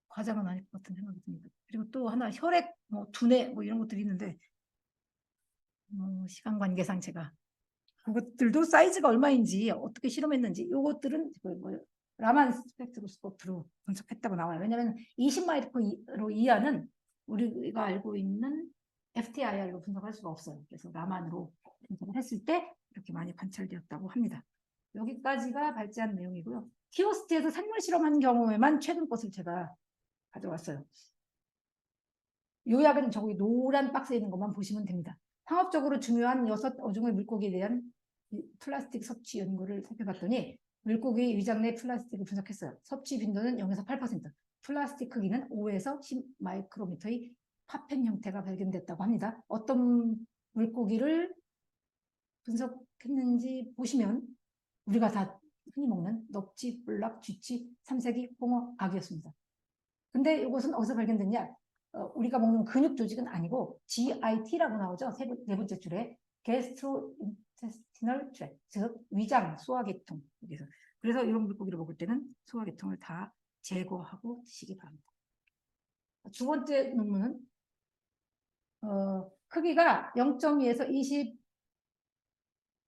과장은 아닐 것 같은 생각이 듭니다. 그리고 또 하나 혈액, 두뇌 이런 것들이 있는데 시간 관계상 제가 그것들도 사이즈가 얼마인지 어떻게 실험했는지 이것들은 라만 스펙트로스코프로 분석했다고 나와요. 왜냐하면 20마이크로 이하는 우리가 알고 있는 FTIR로 분석할 수가 없어요. 그래서 라만으로 분석을 했을 때 이렇게 많이 관찰되었다고 합니다. 여기까지가 발제한 내용이고요. 키오스트에서 생물 실험한 경우에만 최근 것을 제가 가져왔어요. 요약은 저기 노란 박스에 있는 것만 보시면 됩니다. 상업적으로 중요한 6어종의 물고기에 대한 플라스틱 섭취 연구를 살펴봤더니 물고기 위장 내 플라스틱을 분석했어요. 섭취 빈도는 0에서 8%, 플라스틱 크기는 5에서 10 마이크로미터의 파편 형태가 발견됐다고 합니다. 어떤 물고기를 분석했는지 보시면 우리가 다 흔히 먹는 넙치, 볼락, 쥐치, 삼색이, 홍어, 악이었습니다. 근데 이것은 어디서 발견됐냐? 우리가 먹는 근육 조직은 아니고 GIT라고 나오죠. 네 번째 줄에 gastrointestinal tract, 즉 위장, 소화계통. 그래서 이런 물고기를 먹을 때는 소화계통을 다 제거하고 드시기 바랍니다. 두 번째 논문은 크기가 0.2에서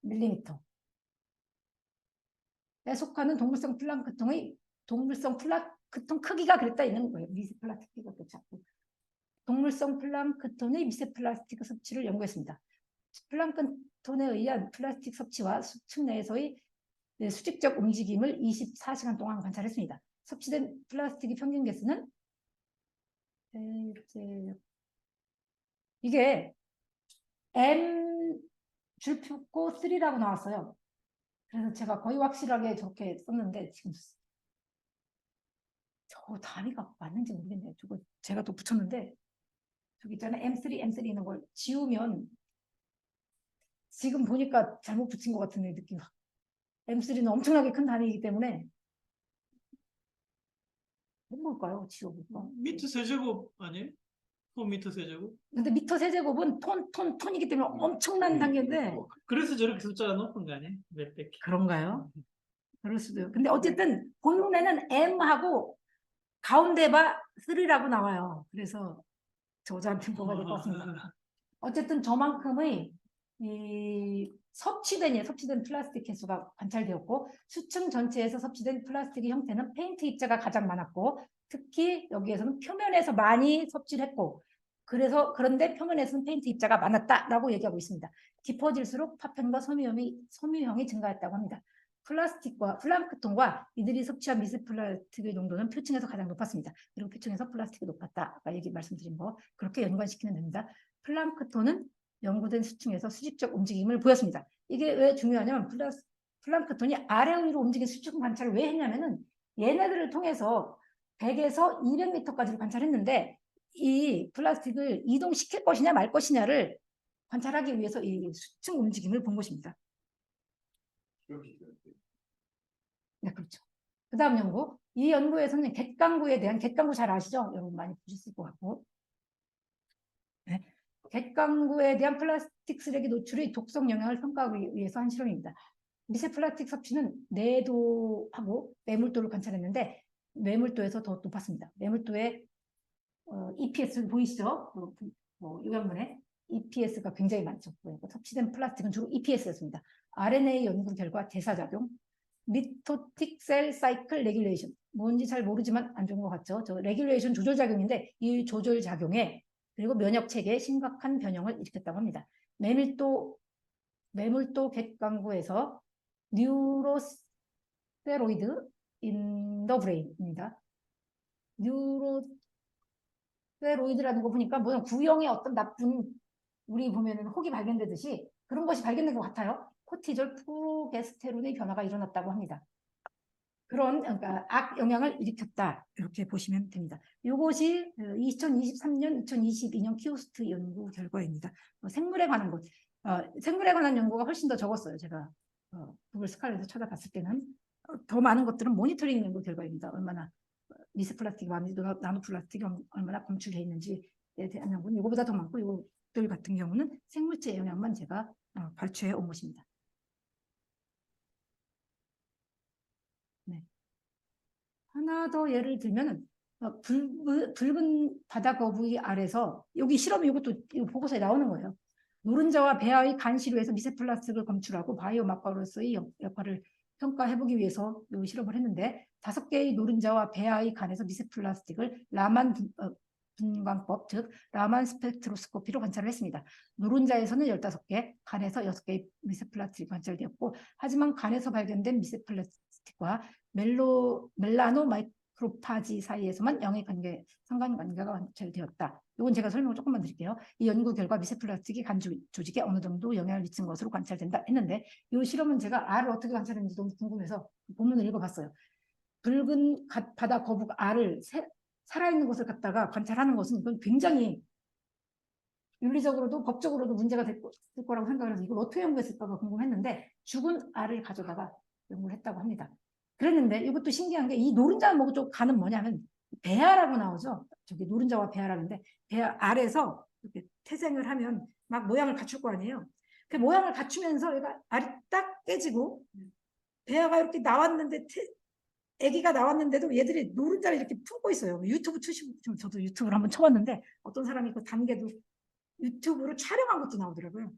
20mm 에 속하는 동물성 플랑크톤 크기가 그랬다 있는 거예요. 미세플라스틱 잡고 동물성 플랑크톤의 미세플라스틱 섭취를 연구했습니다. 플랑크톤에 의한 플라스틱 섭취와 수층 내에서의 수직적 움직임을 24시간 동안 관찰했습니다. 섭취된 플라스틱의 평균 개수는 이게 M 줄표고 3라고 나왔어요. 그래서 제가 거의 확실하게 저렇게 썼는데 지금 저 단위가 맞는지 모르겠네요. 저거 제가 또 붙였는데 저기 있잖아요. M3 있는 걸 지우면 지금 보니까 잘못 붙인 것 같은 느낌. M3는 엄청나게 큰 단위이기 때문에 뭘까요? 지워볼까? 미터 세제곱 아니에요? 톤 미터 세제곱? 근데 미터 세제곱은 톤이기 때문에 엄청난 단계인데 그래서 저렇게 숫자가 높은 거 아니에요? 몇백 개. 그런가요? 그럴 수도요. 근데 어쨌든 본문에는 M하고 가운데 바 3라고 나와요. 그래서 저자한테 뭐가 될 것 같습니다. 어쨌든 저만큼의 이 섭취된 플라스틱 개수가 관찰되었고 수층 전체에서 섭취된 플라스틱의 형태는 페인트 입자가 가장 많았고 특히 여기에서는 표면에서 많이 섭취를 했고 그런데 표면에서는 페인트 입자가 많았다라고 얘기하고 있습니다. 깊어질수록 파편과 섬유형이 증가했다고 합니다. 플랑크톤과 이들이 섭취한 미세플라스틱의 농도는 표층에서 가장 높았습니다. 그리고 표층에서 플라스틱이 높았다. 아까 말씀드린 거 그렇게 연관시키면 됩니다. 플랑크톤은 연구된 수층에서 수직적 움직임을 보였습니다. 이게 왜 중요하냐면 플랑크톤이 아래 위로 움직이는 수직 관찰을 왜 했냐면은 얘네들을 통해서 100에서 200m까지를 관찰했는데 이 플라스틱을 이동시킬 것이냐 말 것이냐를 관찰하기 위해서 이 수층 움직임을 본 것입니다. 네, 그렇죠. 그 다음 연구. 이 연구에서는 갯강구 잘 아시죠? 여러분 많이 보셨을 것 같고. 네. 갯강구에 대한 플라스틱 쓰레기 노출의 독성 영향을 평가하기 위해서 한 실험입니다. 미세 플라스틱 섭취는 내도하고 매물도를 관찰했는데 매물도에서 더 높았습니다. 매물도에 EPS 보이시죠? 요양분에 EPS가 굉장히 많죠. 그러니까 섭취된 플라스틱은 주로 EPS였습니다. RNA 연구 결과 대사작용, 미토틱 셀 사이클 레귤레이션 뭔지 잘 모르지만 안 좋은 것 같죠. 저 레귤레이션 조절작용인데 이 조절작용에 그리고 면역체계에 심각한 변형을 일으켰다고 합니다. 매물도 갯강구에서 뉴로스테로이드 인 더 브레인입니다. 뉴로스테로이드라는 거 보니까 뭐냐 구형의 어떤 나쁜 우리 보면은 혹이 발견되듯이 그런 것이 발견된 것 같아요. 코티졸, 프로게스테론의 변화가 일어났다고 합니다. 그러니까 악 영향을 일으켰다 이렇게 보시면 됩니다. 이것이 2023년, 2022년 키오스트 연구 결과입니다. 생물에 관한 것, 생물에 관한 연구가 훨씬 더 적었어요. 제가 구글 스칼렛에서 찾아봤을 때는 더 많은 것들은 모니터링 연구 결과입니다. 얼마나 미세플라스틱이 많은지, 나노플라스틱이 얼마나 검출되어 있는지에 대한 연구는 이거보다 더 많고 이것들 같은 경우는 생물체 영향만 제가 발췌해 온 것입니다. 네. 하나 더 예를 들면 붉은 바다 거북이 아래서 여기 실험이 이것도 보고서에 나오는 거예요. 노른자와 배아의 간 시료에서 미세 플라스틱을 검출하고 바이오마커로서의 역할을 평가해보기 위해서 이 실험을 했는데 5개의 노른자와 배아의 간에서 미세 플라스틱을 라만 분광법, 즉 라만 스펙트로스코피로 관찰을 했습니다. 노른자에서는 15개, 간에서 6개의 미세 플라스틱이 관찰되었고 하지만 간에서 발견된 미세 플라스틱과 멜라노 마이크로파지 사이에서만 상관관계가 관찰되었다. 이건 제가 설명을 조금만 드릴게요. 이 연구 결과 미세 플라스틱이 간 조직에 어느 정도 영향을 미친 것으로 관찰된다 했는데 이 실험은 제가 알을 어떻게 관찰했는지 너무 궁금해서 본문을 읽어봤어요. 붉은 바다 거북 알을 살아있는 것을 갖다가 관찰하는 것은 이건 굉장히 윤리적으로도 법적으로도 문제가 될 거라고 생각을 해서 이걸 어떻게 연구했을까가 궁금했는데 죽은 알을 가져다가 연구를 했다고 합니다. 그랬는데 이것도 신기한 게 이 노른자 먹은 간은 뭐냐면 배아라고 나오죠. 저기 노른자와 배아라는데 배아 알에서 이렇게 태생을 하면 막 모양을 갖출 거 아니에요. 그 모양을 갖추면서 얘가 알이 딱 깨지고 배아가 이렇게 나왔는데 아기가 나왔는데도 얘들이 노른자를 이렇게 품고 있어요. 유튜브 치시고 저도 유튜브를 한번 쳐봤는데 어떤 사람이 그 단계도 유튜브로 촬영한 것도 나오더라고요.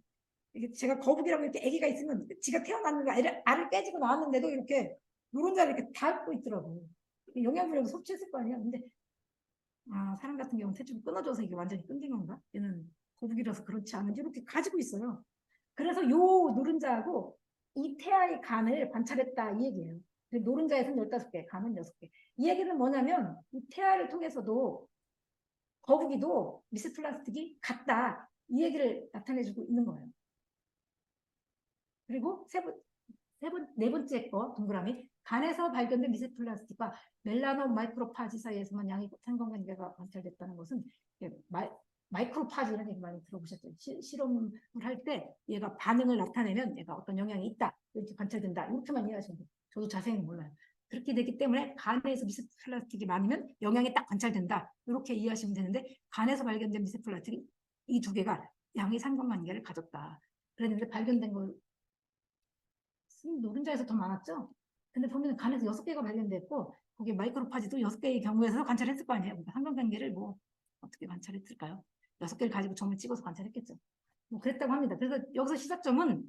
이게 제가 거북이라고 이렇게 아기가 있으면 지가 태어났는데 알을 깨지고 나왔는데도 이렇게 노른자를 이렇게 닿고 있더라고요. 영양분을 섭취했을 거 아니에요. 근데 사람 같은 경우는 태초가 끊어져서 이게 완전히 끊긴 건가? 얘는 거북이라서 그렇지 않은지 이렇게 가지고 있어요. 그래서 요 노른자하고 이 태아의 간을 관찰했다 이 얘기예요. 노른자에서는 15개, 간은 6개. 이 얘기는 뭐냐면 이 태아를 통해서도 거북이도 미세 플라스틱이 같다. 이 얘기를 나타내주고 있는 거예요. 그리고 네 번째 거 동그라미 간에서 발견된 미세 플라스틱과 멜라노 마이크로파지 사이에서만 양의 상관관계가 관찰됐다는 것은 마이크로파지라는 얘기 많이 들어보셨죠? 실험을 할 때 얘가 반응을 나타내면 얘가 어떤 영향이 있다. 이렇게 관찰된다. 이렇게만 이해하시면 돼요. 저도 자세히는 몰라요. 그렇게 되기 때문에 간에서 미세 플라스틱이 많으면 영향이 딱 관찰된다. 이렇게 이해하시면 되는데 간에서 발견된 미세 플라스틱 이 2개가 양의 상관관계를 가졌다. 그랬는데 발견된 걸 노른자에서 더 많았죠? 근데 보면 간에서 6개가 발견됐고 거기 마이크로파지도 6개의 경우에서 관찰했을 거 아니에요. 그러니까 상관관계를 뭐 어떻게 관찰했을까요? 6개를 가지고 점을 찍어서 관찰했겠죠. 뭐 그랬다고 합니다. 그래서 여기서 시사점은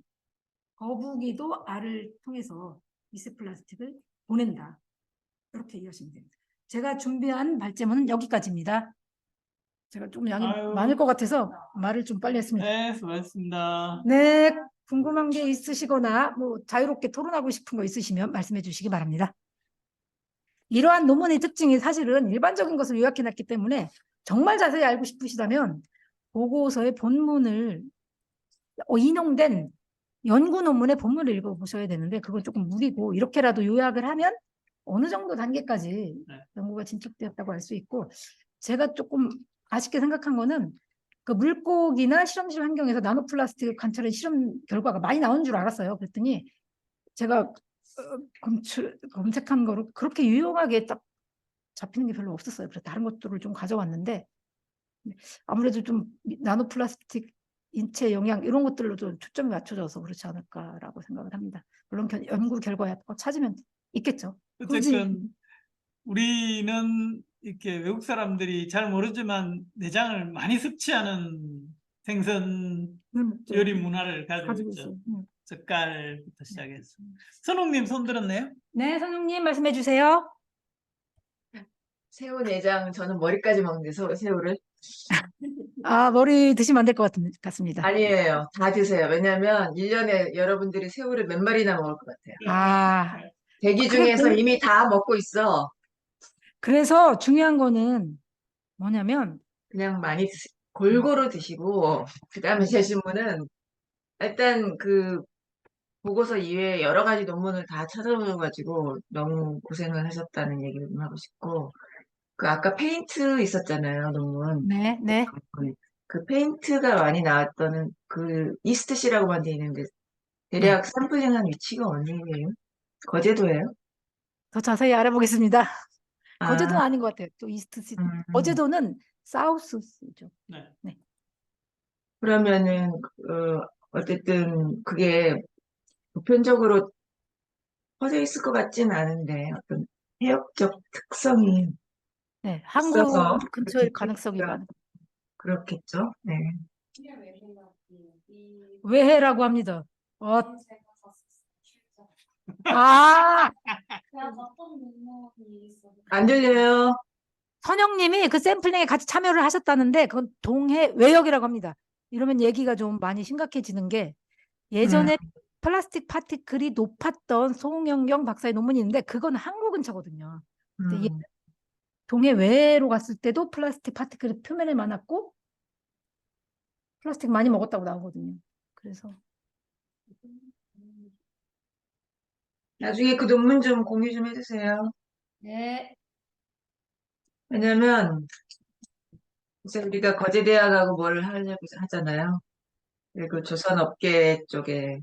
거북이도 알을 통해서 미세 플라스틱을 보낸다. 이렇게 이해하시면 됩니다. 제가 준비한 발제문은 여기까지입니다. 제가 좀 양이 많을 것 같아서 말을 좀 빨리 했습니다. 네, 수고하셨습니다. 네, 궁금한 게 있으시거나 뭐 자유롭게 토론하고 싶은 거 있으시면 말씀해 주시기 바랍니다. 이러한 논문의 특징이 사실은 일반적인 것을 요약해놨기 때문에 정말 자세히 알고 싶으시다면 보고서의 본문을 인용된 연구 논문의 본문을 읽어보셔야 되는데 그건 조금 무리고 이렇게라도 요약을 하면 어느 정도 단계까지 연구가 진척되었다고 할 수 있고 제가 조금 아쉽게 생각한 거는 그 물고기나 실험실 환경에서 나노플라스틱을 관찰한 실험 결과가 많이 나온 줄 알았어요. 그랬더니 제가 검색한 거로 그렇게 유용하게 딱 잡히는 게 별로 없었어요. 그래서 다른 것들을 좀 가져왔는데 아무래도 좀 나노플라스틱 인체 영향 이런 것들로 좀 초점이 맞춰져서 그렇지 않을까라고 생각을 합니다. 물론 연구 결과에 찾으면 있겠죠. 어쨌든 우리는 이렇게 외국 사람들이 잘 모르지만 내장을 많이 섭취하는 생선 요리 문화를 가지고 있죠. 젓갈부터 시작해서. 선웅님 손 들었네요? 네, 선웅님 말씀해 주세요. 새우 내장 저는 머리까지 먹는데 새우를 머리 드시면 안 될 것 같습니다. 아니에요. 다 드세요. 왜냐면 1년에 여러분들이 새우를 몇 마리나 먹을 것 같아요. 대기 중에서 이미 다 먹고 있어. 그래서 중요한 거는 뭐냐면 그냥 많이 골고루 드시고 그다음에 제 질문은 일단 그 보고서 이외에 여러 가지 논문을 다 찾아보셔가지고 너무 고생을 하셨다는 얘기를 좀 하고 싶고 그 아까 페인트 있었잖아요, 논문. 네. 그 페인트가 많이 나왔던 그 이스트시라고만 돼 있는데 대략 샘플링한 위치가 어디예요? 거제도예요? 더 자세히 알아보겠습니다. 거제도는 아, 아닌 것 같아요. 또 이스트시티. 거제도는 사우스죠. 네. 그러면은 어쨌든 그게 보편적으로 퍼져 있을 것 같지는 않은데 어떤 해역적 특성이 네, 한국 있어서 근처일 그렇게 가능성이 많은. 그렇겠죠. 네. 외해라고 합니다. 아, 안 들려요. 선영님이 그 샘플링에 같이 참여를 하셨다는데 그건 동해 외역이라고 합니다. 이러면 얘기가 좀 많이 심각해지는 게 예전에 플라스틱 파티클이 높았던 송영경 박사의 논문이 있는데 그건 한국 근처거든요. 근데 음. 동해 외로 갔을 때도 플라스틱 파티클이 표면에 많았고 플라스틱 많이 먹었다고 나오거든요. 그래서 나중에 그 논문 좀 공유 좀 해주세요. 네. 왜냐면 이제 우리가 거제대학하고 뭘 하려고 하잖아요. 그리고 조선업계 쪽에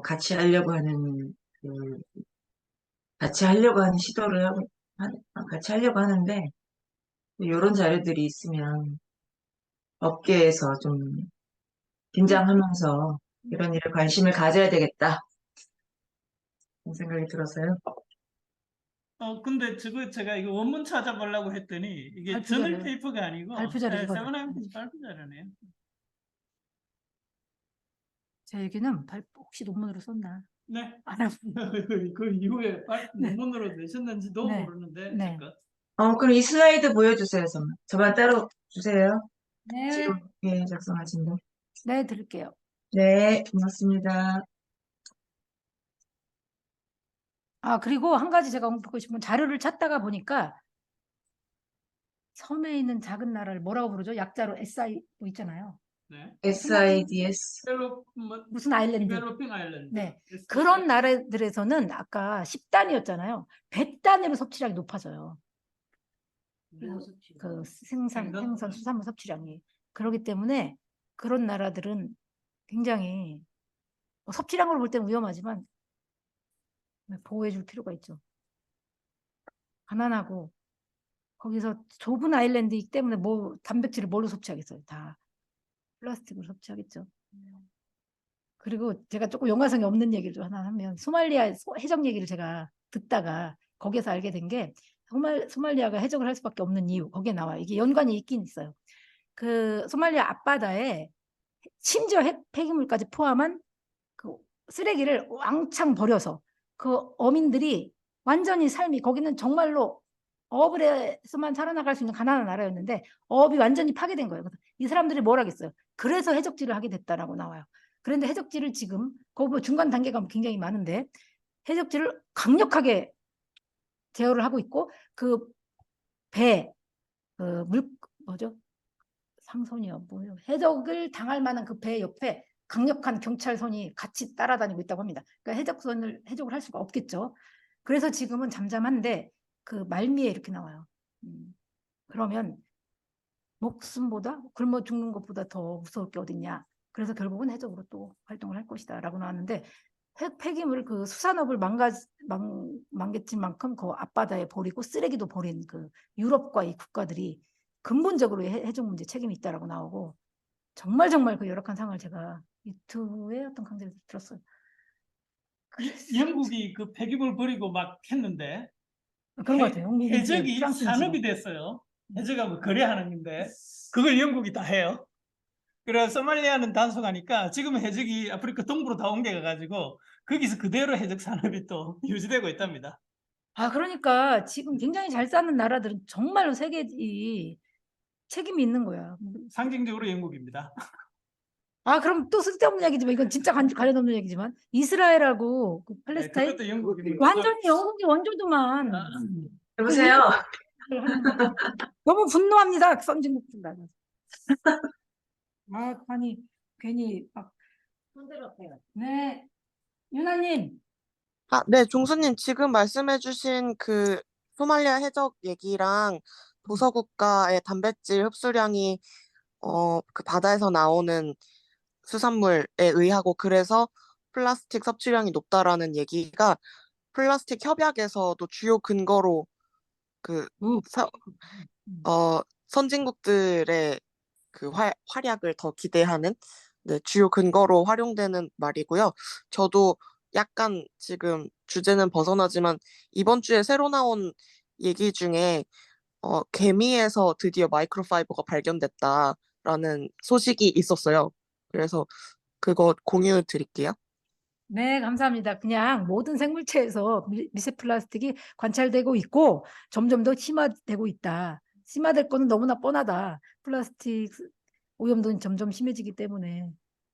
같이 하려고 하는 그 같이 하려고 하는 시도를 하고 같이 하려고 하는데 이런 자료들이 있으면 업계에서 좀 긴장하면서 이런 일에 관심을 가져야 되겠다. 그런 생각이 들어서요. 근데 저거 제가 이거 원문 찾아보려고 했더니 이게 발표 저널 자료요. 페이퍼가 아니고 발표 자료 이거죠. 세븐하이튼 발표 자료네요. 제 얘기는 혹시 논문으로 썼나? 네. 안 하고. 그 이후에 네. 논문으로 내셨는지도 네. 모르는데 네. 제가. 그럼 이 슬라이드 보여주세요. 저만 따로 주세요. 네. 지금 작성하신데. 네, 드릴게요. 네, 고맙습니다. 아, 그리고 한 가지 제가 공부하고 싶은 건 자료를 찾다가 보니까 섬에 있는 작은 나라를 뭐라고 부르죠? 약자로 SI 뭐 있잖아요. 네. SIDS. 무슨 아일랜드. 디벨로핑 아일랜드. 네. 그런 나라들에서는 아까 10단위였잖아요. 100단위로 섭취량이 높아져요. 그 생선, 수산물 섭취량이. 그렇기 때문에 그런 나라들은 굉장히 섭취량으로 볼 때는 위험하지만 보호해 줄 필요가 있죠. 가난하고 거기서 좁은 아일랜드이기 때문에 뭐 단백질을 뭘로 섭취하겠어요? 다 플라스틱으로 섭취하겠죠. 그리고 제가 조금 연관성이 없는 얘기를 좀 하나 하면 소말리아 해적 얘기를 제가 듣다가 거기서 알게 된 게 소말리아가 해적을 할 수밖에 없는 이유 거기에 나와요. 이게 연관이 있긴 있어요. 그 소말리아 앞바다에 심지어 폐기물까지 포함한 그 쓰레기를 왕창 버려서 그 어민들이 완전히 삶이 거기는 정말로 어업을 해서만 살아나갈 수 있는 가난한 나라였는데 어업이 완전히 파괴된 거예요. 그래서 이 사람들이 뭘 하겠어요. 그래서 해적질을 하게 됐다라고 나와요. 그런데 해적질을 지금 거기 뭐 중간 단계가 굉장히 많은데 해적질을 강력하게 제어를 하고 있고 그 배, 뭐죠? 상선이요. 뭐요? 해적을 당할 만한 그 배 옆에 강력한 경찰선이 같이 따라다니고 있다고 합니다. 그러니까 해적을 할 수가 없겠죠. 그래서 지금은 잠잠한데 그 말미에 이렇게 나와요. 그러면 목숨보다 굶어 죽는 것보다 더 무서울 게 어딨냐. 그래서 결국은 해적으로 또 활동을 할 것이다 라고 나왔는데 폐기물 그 수산업을 망개친 만큼 그 앞바다에 버리고 쓰레기도 버린 그 유럽과 이 국가들이 근본적으로 해적 문제 책임이 있다라고 나오고 정말 그 열악한 상황을 제가 유튜브에 어떤 강좌에서 들었어요. 영국이 그 폐기물 버리고 막 했는데 그런 것 같아요. 해적이 산업이 됐어요. 해적하고 거래하는 건데 그걸 영국이 다 해요. 그래서 소말리아는 단속하니까 지금 해적이 아프리카 동부로 다 옮겨가가지고 거기서 그대로 해적 산업이 또 유지되고 있답니다. 아, 그러니까 지금 굉장히 잘 사는 나라들은 정말로 세계 이 책임이 있는 거야. 상징적으로 영국입니다. 아, 그럼 또 쓸데없는 얘기지만 이건 진짜 관련 없는 얘기지만 이스라엘하고 그 네, 팔레스타인 그것도 영국입니다. 완전히 영국이 원조도만 여보세요? 너무 분노합니다. 선진국들 나. 아, 아니 괜히 막 손대렸대요. 네, 유나님. 네, 종수님 지금 말씀해주신 그 소말리아 해적 얘기랑 도서국가의 단백질 흡수량이 그 바다에서 나오는 수산물에 의하고 그래서 플라스틱 섭취량이 높다라는 얘기가 플라스틱 협약에서도 주요 근거로 그 선진국들의 그 활약을 더 기대하는 주요 근거로 활용되는 말이고요. 저도 약간 지금 주제는 벗어나지만 이번 주에 새로 나온 얘기 중에 개미에서 드디어 마이크로파이버가 발견됐다라는 소식이 있었어요. 그래서 그거 공유 드릴게요. 네, 감사합니다. 그냥 모든 생물체에서 미세 플라스틱이 관찰되고 있고 점점 더 심화되고 있다. 심화될 거는 너무나 뻔하다. 플라스틱 오염도는 점점 심해지기 때문에.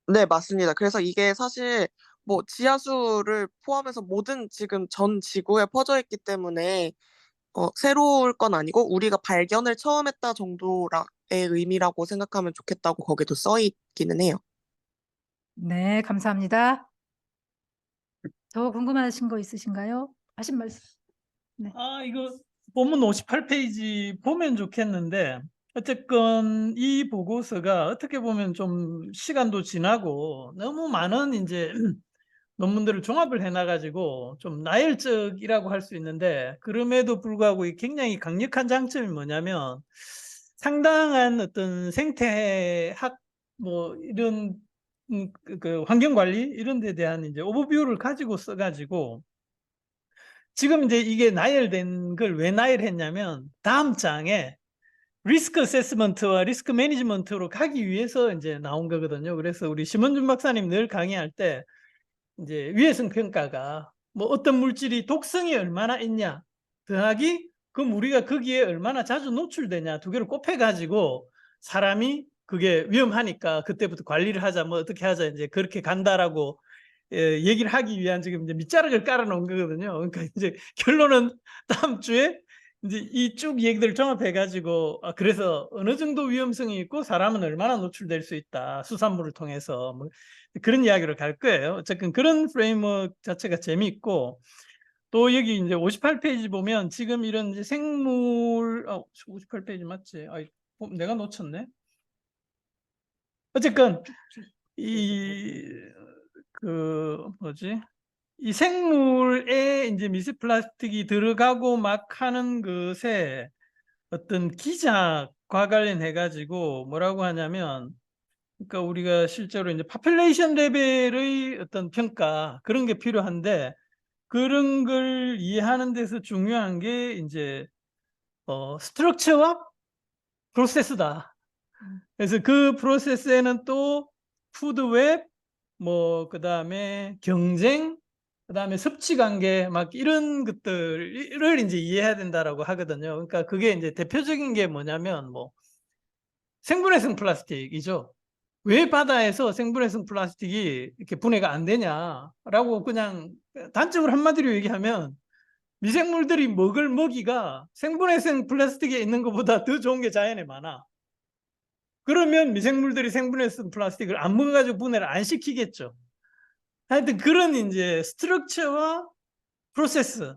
네, 맞습니다. 그래서 이게 사실 뭐 지하수를 포함해서 모든 지금 전 지구에 퍼져 있기 때문에 새로울 건 아니고 우리가 발견을 처음 했다 정도의 의미라고 생각하면 좋겠다고 거기도 써 있기는 해요. 네, 감사합니다. 더 궁금하신 거 있으신가요? 하신 말씀. 이거 본문 58페이지 보면 좋겠는데, 어쨌건 이 보고서가 어떻게 보면 좀 시간도 지나고 너무 많은 이제 논문들을 종합을 해놔가지고 좀 나열적이라고 할 수 있는데, 그럼에도 불구하고 이 굉장히 강력한 장점이 뭐냐면 상당한 어떤 생태학 뭐 이런 그 환경관리 이런 데 대한 이제 오버뷰를 가지고 써가지고 지금 이제 이게 나열된 걸 왜 나열했냐면 다음 장에 리스크 어세스먼트와 리스크 매니지먼트로 가기 위해서 이제 나온 거거든요. 그래서 우리 심원준 박사님 늘 강의할 때 이제 위해성 평가가 뭐 어떤 물질이 독성이 얼마나 있냐 더하기 그럼 우리가 거기에 얼마나 자주 노출되냐 두 개를 곱해 가지고 사람이 그게 위험하니까 그때부터 관리를 하자 뭐 어떻게 하자 이제 그렇게 간다라고 얘기를 하기 위한 지금 이제 밑자락을 깔아 놓은 거거든요. 그러니까 이제 결론은 다음 주에 이제 이 쭉 얘기들을 종합해 가지고 그래서 어느 정도 위험성이 있고 사람은 얼마나 노출될 수 있다 수산물을 통해서 뭐 그런 이야기로 갈 거예요. 어쨌든 그런 프레임워크 자체가 재미있고 또 여기 이제 58페이지 보면 지금 이런 이제 생물 58페이지 맞지? 내가 놓쳤네. 어쨌건 이 그 뭐지? 이 생물에 이제 미세 플라스틱이 들어가고 막 하는 것에 어떤 기작과 관련해 가지고 뭐라고 하냐면 그러니까 우리가 실제로 이제 파퓰레이션 레벨의 어떤 평가 그런 게 필요한데 그런 걸 이해하는 데서 중요한 게 이제 스트럭처와 프로세스다. 그래서 그 프로세스에는 또 푸드웹, 뭐 그다음에 경쟁, 그다음에 섭취 관계 막 이런 것들을 이제 이해해야 된다라고 하거든요. 그러니까 그게 이제 대표적인 게 뭐냐면 뭐 생분해성 플라스틱이죠. 왜 바다에서 생분해성 플라스틱이 이렇게 분해가 안 되냐라고 그냥 단적으로 한마디로 얘기하면 미생물들이 먹을 먹이가 생분해성 플라스틱에 있는 것보다 더 좋은 게 자연에 많아. 그러면 미생물들이 생분해성 플라스틱을 안 먹어가지고 분해를 안 시키겠죠. 하여튼 그런 이제 스트럭처와 프로세스를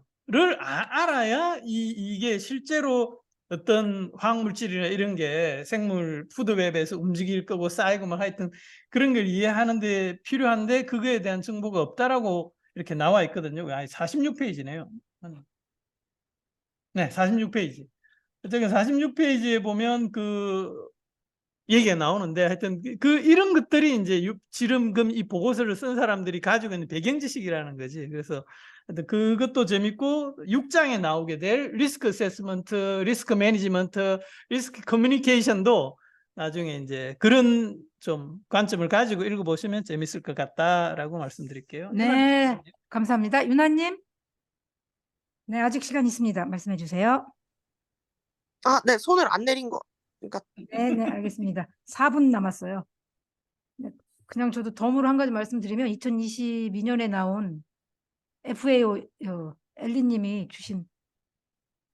알아야 이게 실제로 어떤 화학물질이나 이런 게 생물 푸드웹에서 움직일 거고 쌓이고 막 하여튼 그런 걸 이해하는데 필요한데 그거에 대한 정보가 없다라고 이렇게 나와 있거든요. 46페이지네요. 네, 46페이지. 어쨌든 46페이지에 보면 그 얘기가 나오는데 하여튼 이런 것들이 이제 지름금 이 보고서를 쓴 사람들이 가지고 있는 배경 지식이라는 거지. 그래서 하여튼 그것도 재밌고 6장에 나오게 될 리스크 어세스먼트, 리스크 매니지먼트, 리스크 커뮤니케이션도 나중에 이제 그런 좀 관점을 가지고 읽어보시면 재밌을 것 같다라고 말씀드릴게요. 네, 감사합니다. 유나님. 네, 아직 시간 있습니다. 말씀해 주세요. 네, 손을 안 내린 거. 그러니까 네, 네, 알겠습니다. 4분 남았어요. 네, 그냥 저도 덤으로 한 가지 말씀드리면 2022년에 나온 FAO 엘리님이 주신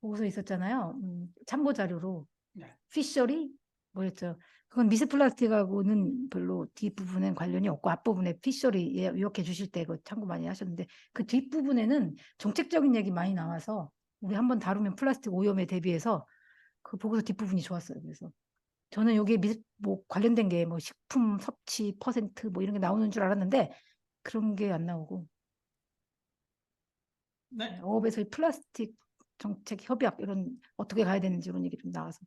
보고서 있었잖아요. 참고 자료로 네. 피셔리 뭐였죠? 그건 미세 플라스틱하고는 별로 뒷부분엔 관련이 없고 앞부분에 피셔리 요약해 주실 때 그 참고 많이 하셨는데 그 뒷부분에는 정책적인 얘기 많이 나와서 우리 한번 다루면 플라스틱 오염에 대비해서 그 보고서 뒷부분이 좋았어요. 그래서 저는 여기에 뭐 관련된 게 뭐 식품 섭취 퍼센트 뭐 이런 게 나오는 줄 알았는데 그런 게 안 나오고 네. 어업에서의 플라스틱 정책 협약 이런 어떻게 가야 되는지 이런 얘기 좀 나와서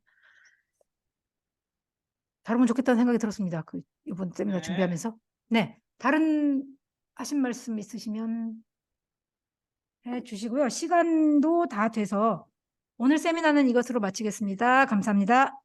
다루면 좋겠다는 생각이 들었습니다. 그 이번 세미나 네. 준비하면서. 네, 다른 하신 말씀 있으시면 해 주시고요. 시간도 다 돼서 오늘 세미나는 이것으로 마치겠습니다. 감사합니다.